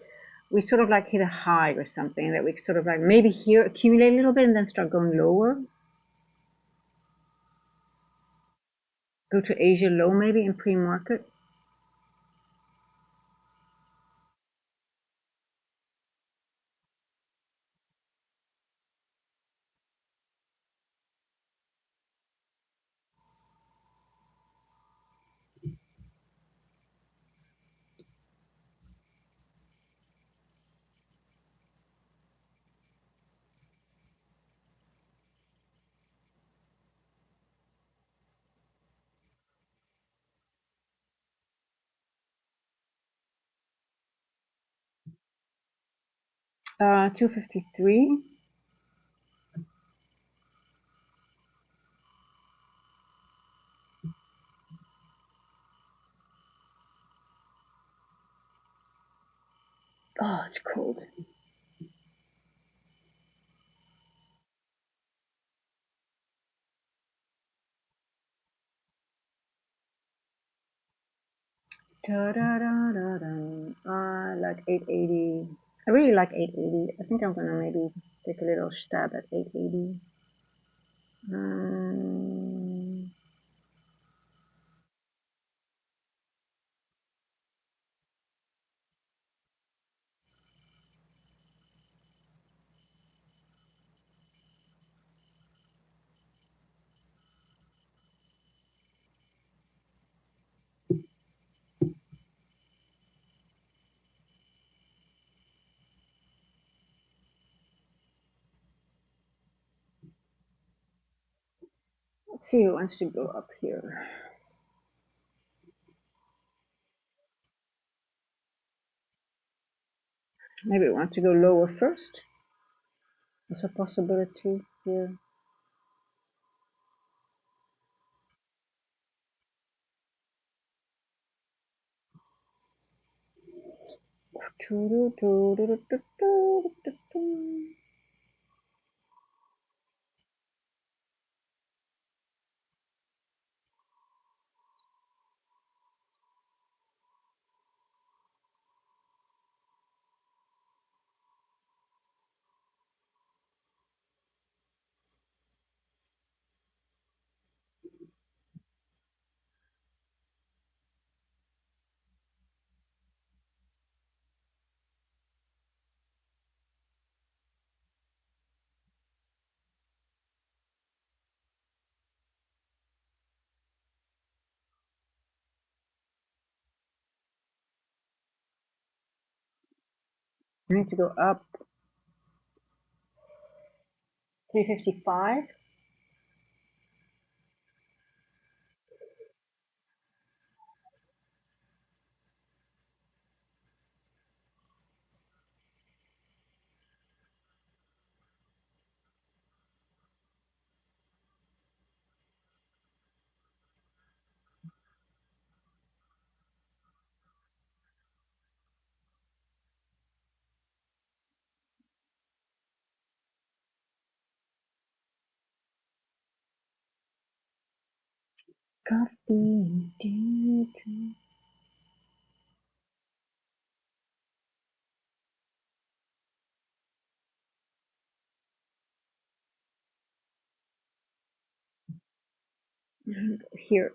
we sort of like hit a high or something, that we sort of like maybe here accumulate a little bit and then start going lower. Go to Asia low maybe in pre-market. Uh, 253. Oh, it's cold. Da, da, da, da, da. I like 880. I really like 880. I think I'm gonna maybe take a little stab at 880. Um, let's see who wants to go up here. Maybe it wants to go lower first. That's a possibility here. I need to go up 355. Coffee. Here.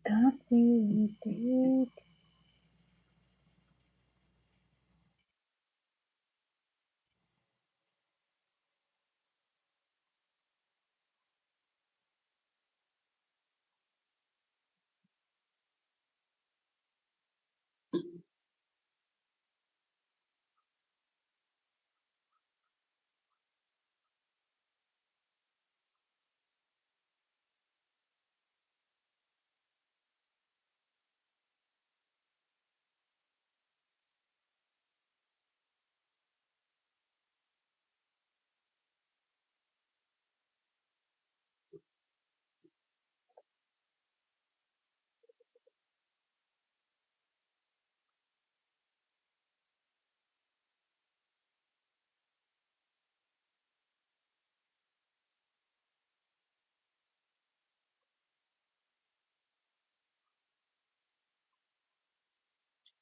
Coffee.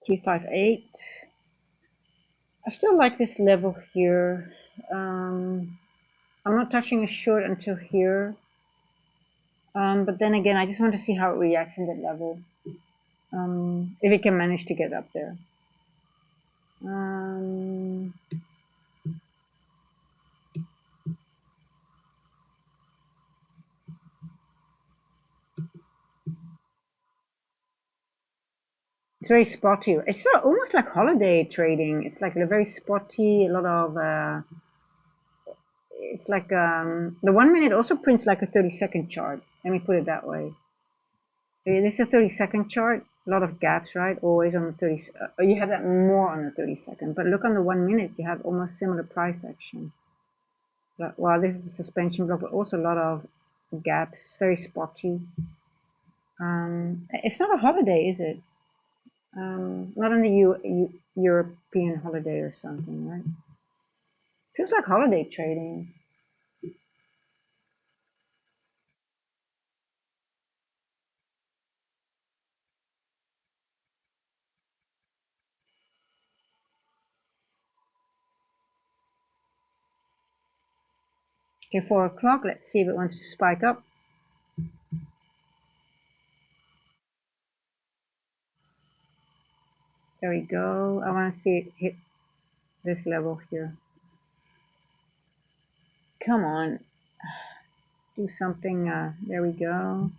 358. I still like this level here. I'm not touching a short until here. But then again, I just want to see how it reacts in that level. If it can manage to get up there. It's very spotty. It's sort of almost like holiday trading. It's like very spotty, a lot of it's like the 1 minute also prints like a 30-second chart. Let me put it that way. This is a 30-second chart. A lot of gaps, right? Always on the 30. You have that more on the 30-second, but look on the 1 minute. You have almost similar price action. Well, this is a suspension block, but also a lot of gaps. Very spotty. It's not a holiday, is it? Not on the European holiday or something, right? Feels like holiday trading. Okay, 4 o'clock. Let's see if it wants to spike up. There we go. I want to see it hit this level here. Come on. Do something. There we go.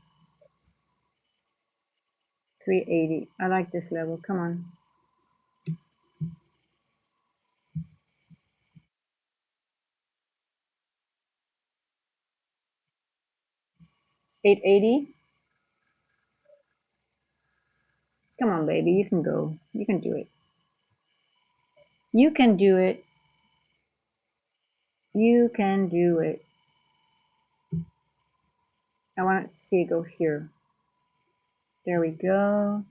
380. I like this level. Come on. 880. Come on, baby. You can go. You can do it. You can do it. You can do it. I want to see it go here. There we go.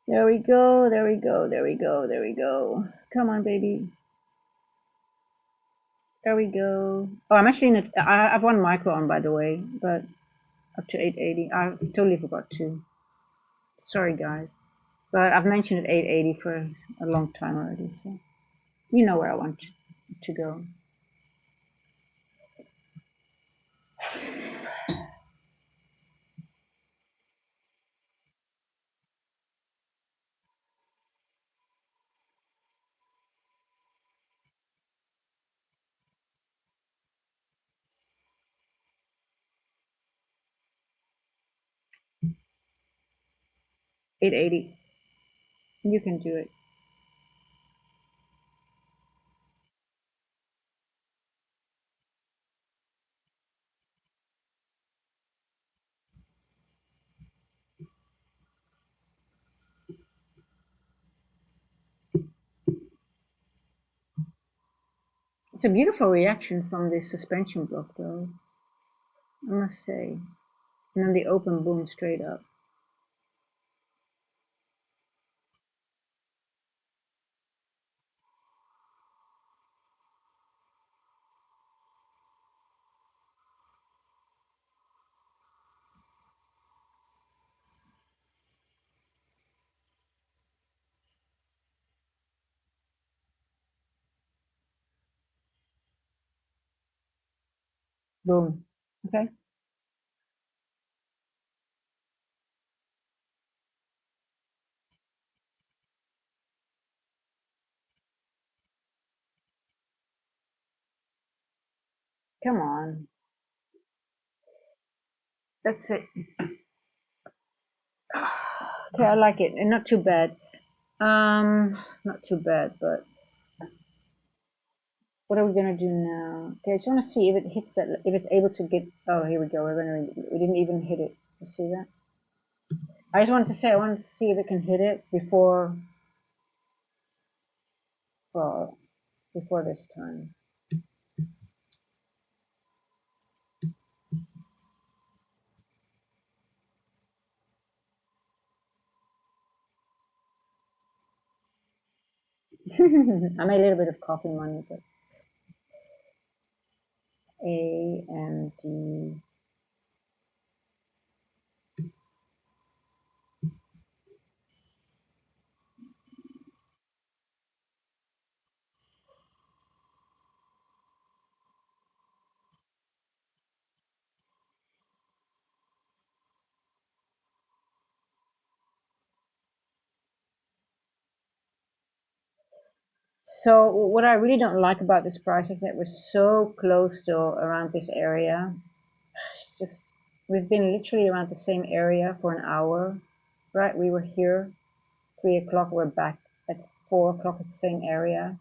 There we go. There we go. There we go. There we go. Come on, baby. There we go. Oh, I'm actually in it. I've one micro on, by the way, but up to 880. I totally forgot to. Sorry, guys. But I've mentioned it 880 for a long time already, so you know where I want to go. $880. You can do it. It's a beautiful reaction from this suspension block, though, I must say. And then the open boom straight up. Boom. Okay. Come on. That's it. Okay, I like it. And not too bad. Not too bad, but what are we gonna do now? Okay, I just want to see if it hits that, if it's able to get. Oh, here we go. We didn't even hit it. You see that? I just wanted to say I wanted to see if it can hit it before, well, before this time. I made a little bit of coffee money, but AMD. So what I really don't like about this price is that we're so close to around this area. It's just, we've been literally around the same area for an hour, right? We were here 3 o'clock, we're back at 4 o'clock at the same area.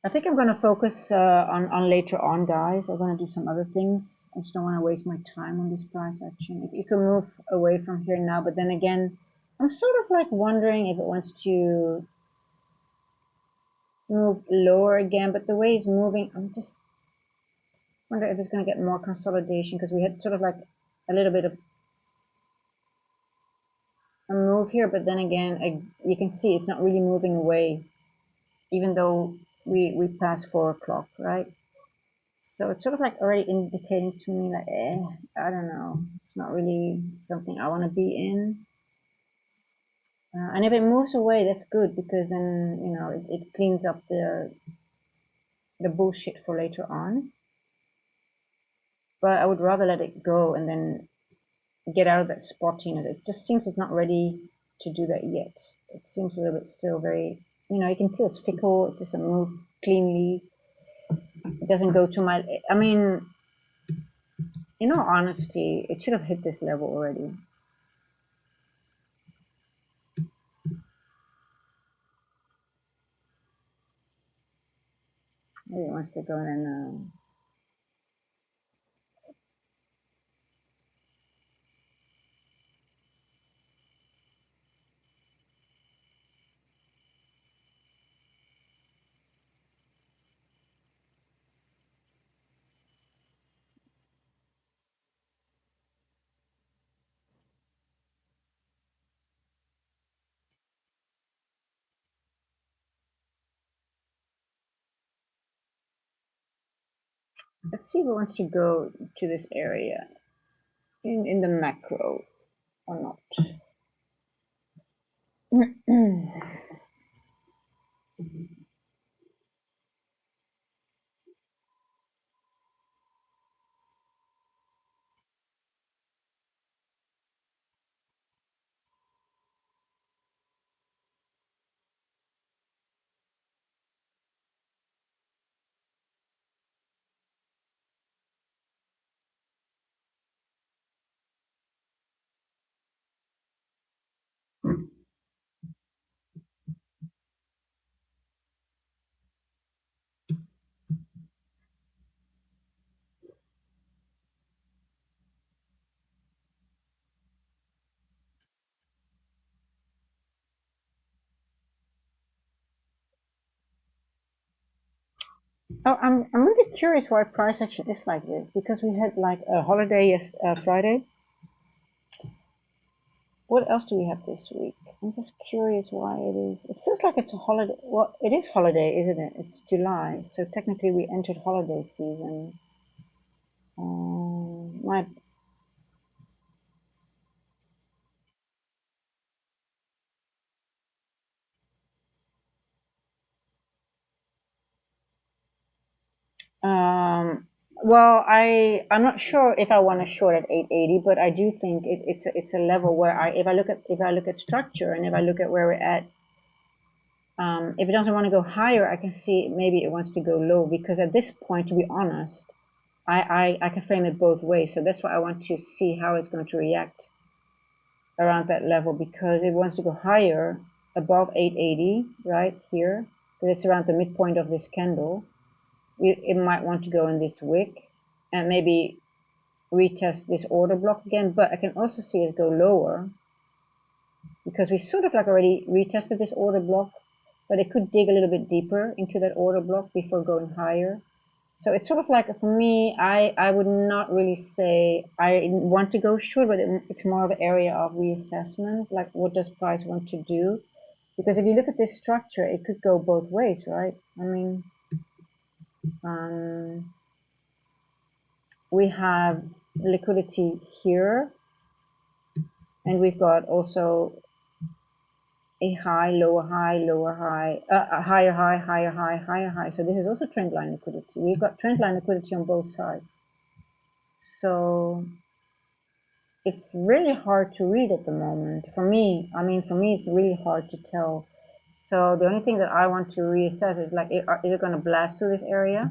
I think I'm going to focus on later on, guys. I'm going to do some other things. I just don't want to waste my time on this price action. If you can move away from here now, but then again, I'm sort of like wondering if it wants to move lower again. But the way it's moving, I'm just wonder if it's going to get more consolidation, because we had sort of like a little bit of a move here, but then again, you can see it's not really moving away, even though we passed 4 o'clock, right? So it's sort of like already indicating to me like, I don't know, it's not really something I want to be in. And if it moves away, that's good, because then, you know, it cleans up the bullshit for later on. But I would rather let it go and then get out of that spottiness. It just seems it's not ready to do that yet. It seems a little bit still very, you know, you can tell it's fickle. It doesn't move cleanly. It doesn't go to my, I mean, in all honesty, it should have hit this level already. Maybe it wants to go in. Let's see if it wants to go to this area in the macro or not. Oh, I'm really curious why price action is like this, because we had like a holiday yes Friday. What else do we have this week? I'm just curious why it is. It feels like it's a holiday. Well, it is holiday, isn't it? It's July, so technically we entered holiday season. My well, I'm not sure if I want to short at 880, but I do think it's a level where if I look at structure and if I look at where we're at, if it doesn't want to go higher, I can see maybe it wants to go low, because at this point, to be honest, I can frame it both ways. So that's why I want to see how it's going to react around that level, because it wants to go higher above 880 right here, because it's around the midpoint of this candle. It might want to go in this wick and maybe retest this order block again, but I can also see it go lower, because we sort of like already retested this order block, but it could dig a little bit deeper into that order block before going higher. So it's sort of like, for me, I would not really say I want to go short, but it's more of an area of reassessment, like what does price want to do? Because if you look at this structure, it could go both ways, right? I mean, we have liquidity here, and we've got also a high, lower high, lower high, higher high, higher high, higher high. So this is also trend line liquidity. We've got trend line liquidity on both sides. So it's really hard to read at the moment. For me, it's really hard to tell. So the only thing that I want to reassess is like, is it going to blast through this area?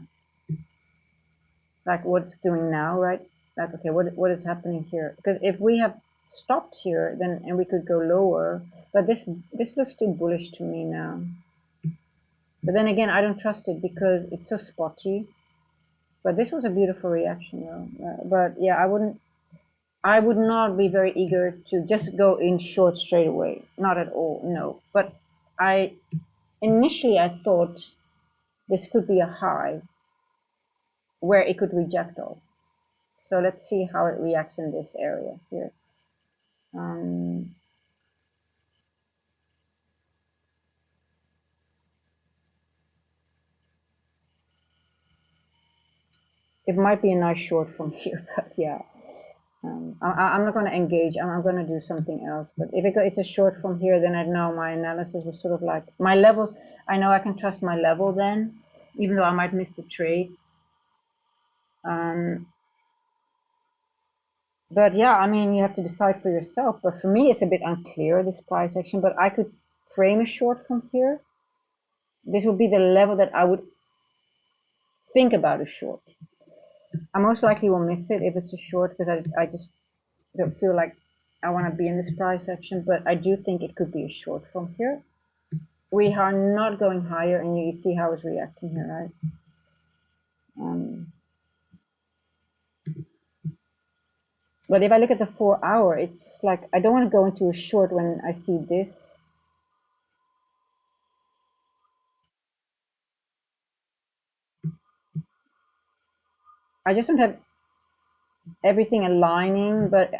Like what it's doing now, right? Like, okay, what is happening here? Because if we have stopped here, then and we could go lower, but this looks too bullish to me now. But then again, I don't trust it because it's so spotty. But this was a beautiful reaction, though. But yeah, I would not be very eager to just go in short straight away. Not at all, no. But initially I thought this could be a high where it could reject all. So let's see how it reacts in this area here. It might be a nice short from here, but yeah. I'm not going to engage. I'm going to do something else. But if it's a short from here, then I know my analysis was sort of like my levels. I know I can trust my level then, even though I might miss the trade. But yeah, I mean, you have to decide for yourself. But for me, it's a bit unclear, this price action. But I could frame a short from here. This would be the level that I would think about a short. I most likely will miss it if it's a short because I just don't feel like I want to be in this price action, but I do think it could be a short from here. We are not going higher, and you see how it's reacting here, right? But if I look at the 4 hour, it's just like I don't want to go into a short when I see this. I just don't have everything aligning, but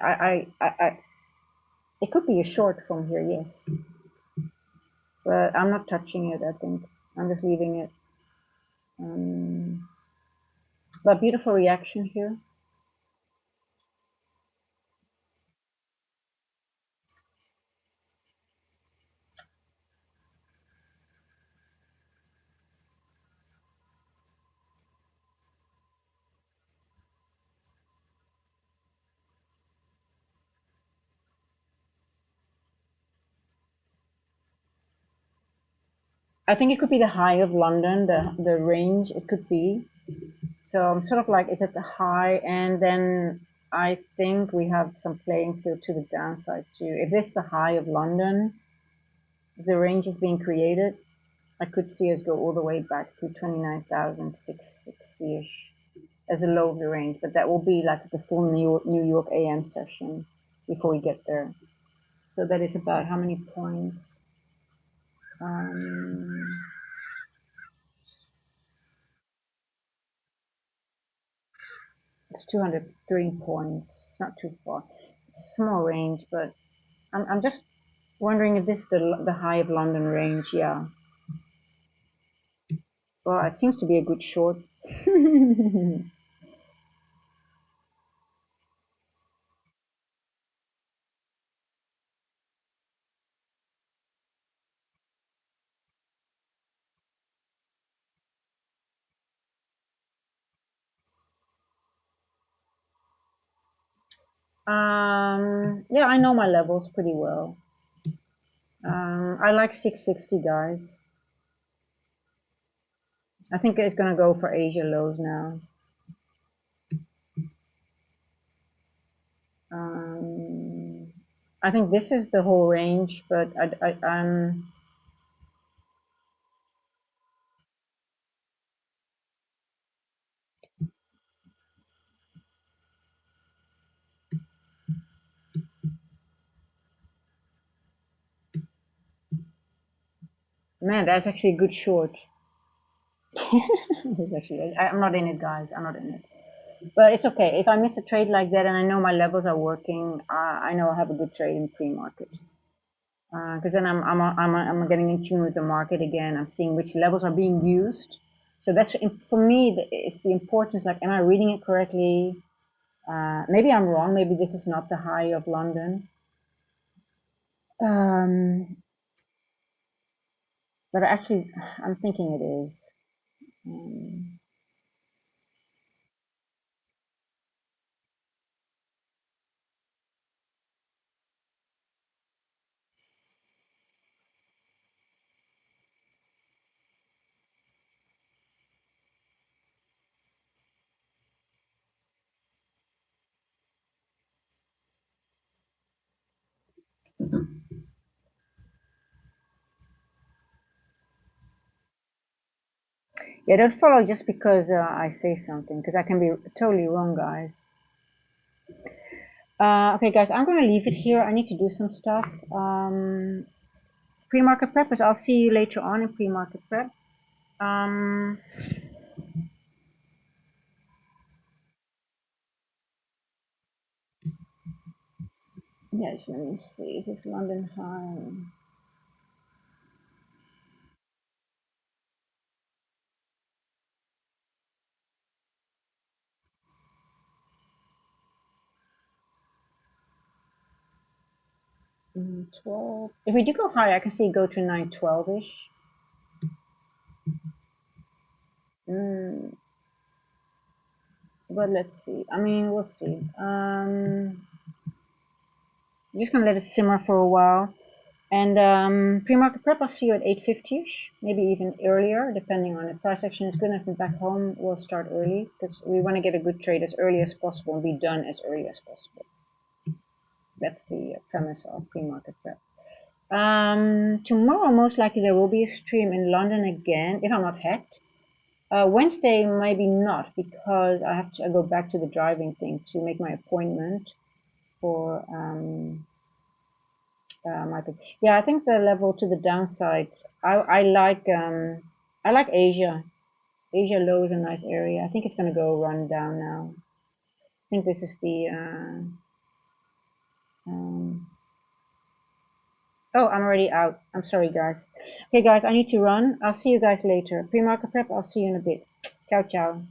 it could be a short from here, yes. But I'm not touching it, I think. I'm just leaving it. But beautiful reaction here. I think it could be the high of London, the range it could be. So I'm sort of like, is it the high? And then I think we have some playing field to the downside too. If this is the high of London, if the range is being created, I could see us go all the way back to 29,660-ish as a low of the range. But that will be like the full New York AM session before we get there. So that is about how many points? It's 203 points. It's not too far. It's a small range, but I'm just wondering if this is the high of London range. Yeah. Well, it seems to be a good short. Yeah, I know my levels pretty well. I like 660, guys. I think it's gonna go for Asia lows now. I think this is the whole range, but man, that's actually a good short. I'm not in it, guys. I'm not in it. But it's okay. If I miss a trade like that and I know my levels are working, I know I'll have a good trade in pre-market. Because then I'm getting in tune with the market again. I'm seeing which levels are being used. So that's for me. It's the importance. Like, am I reading it correctly? Maybe I'm wrong. Maybe this is not the high of London. But actually, I'm thinking it is. Yeah, don't follow just because I say something, because I can be totally wrong, guys. Okay, guys, I'm going to leave it here. I need to do some stuff. Pre-market preppers, I'll see you later on in pre-market prep. Yes, let me see. Is this London high? Mm, 12. If we do go higher, I can see go to 912-ish. But let's see. I mean, we'll see. I'm just gonna let it simmer for a while. And pre-market prep, I'll see you at 8:50ish, maybe even earlier, depending on if price action is good enough and back home. We'll start early because we want to get a good trade as early as possible and be done as early as possible. That's the premise of pre-market prep. Tomorrow, most likely, there will be a stream in London again, if I'm not hacked. Wednesday, maybe not, because I have to go back to the driving thing to make my appointment for yeah, I think the level to the downside. I like Asia. Asia low is a nice area. I think it's gonna go run down now. I think this is the oh, I'm already out. I'm sorry, guys. Okay, guys, I need to run. I'll see you guys later. Pre-market prep, I'll see you in a bit. Ciao, ciao.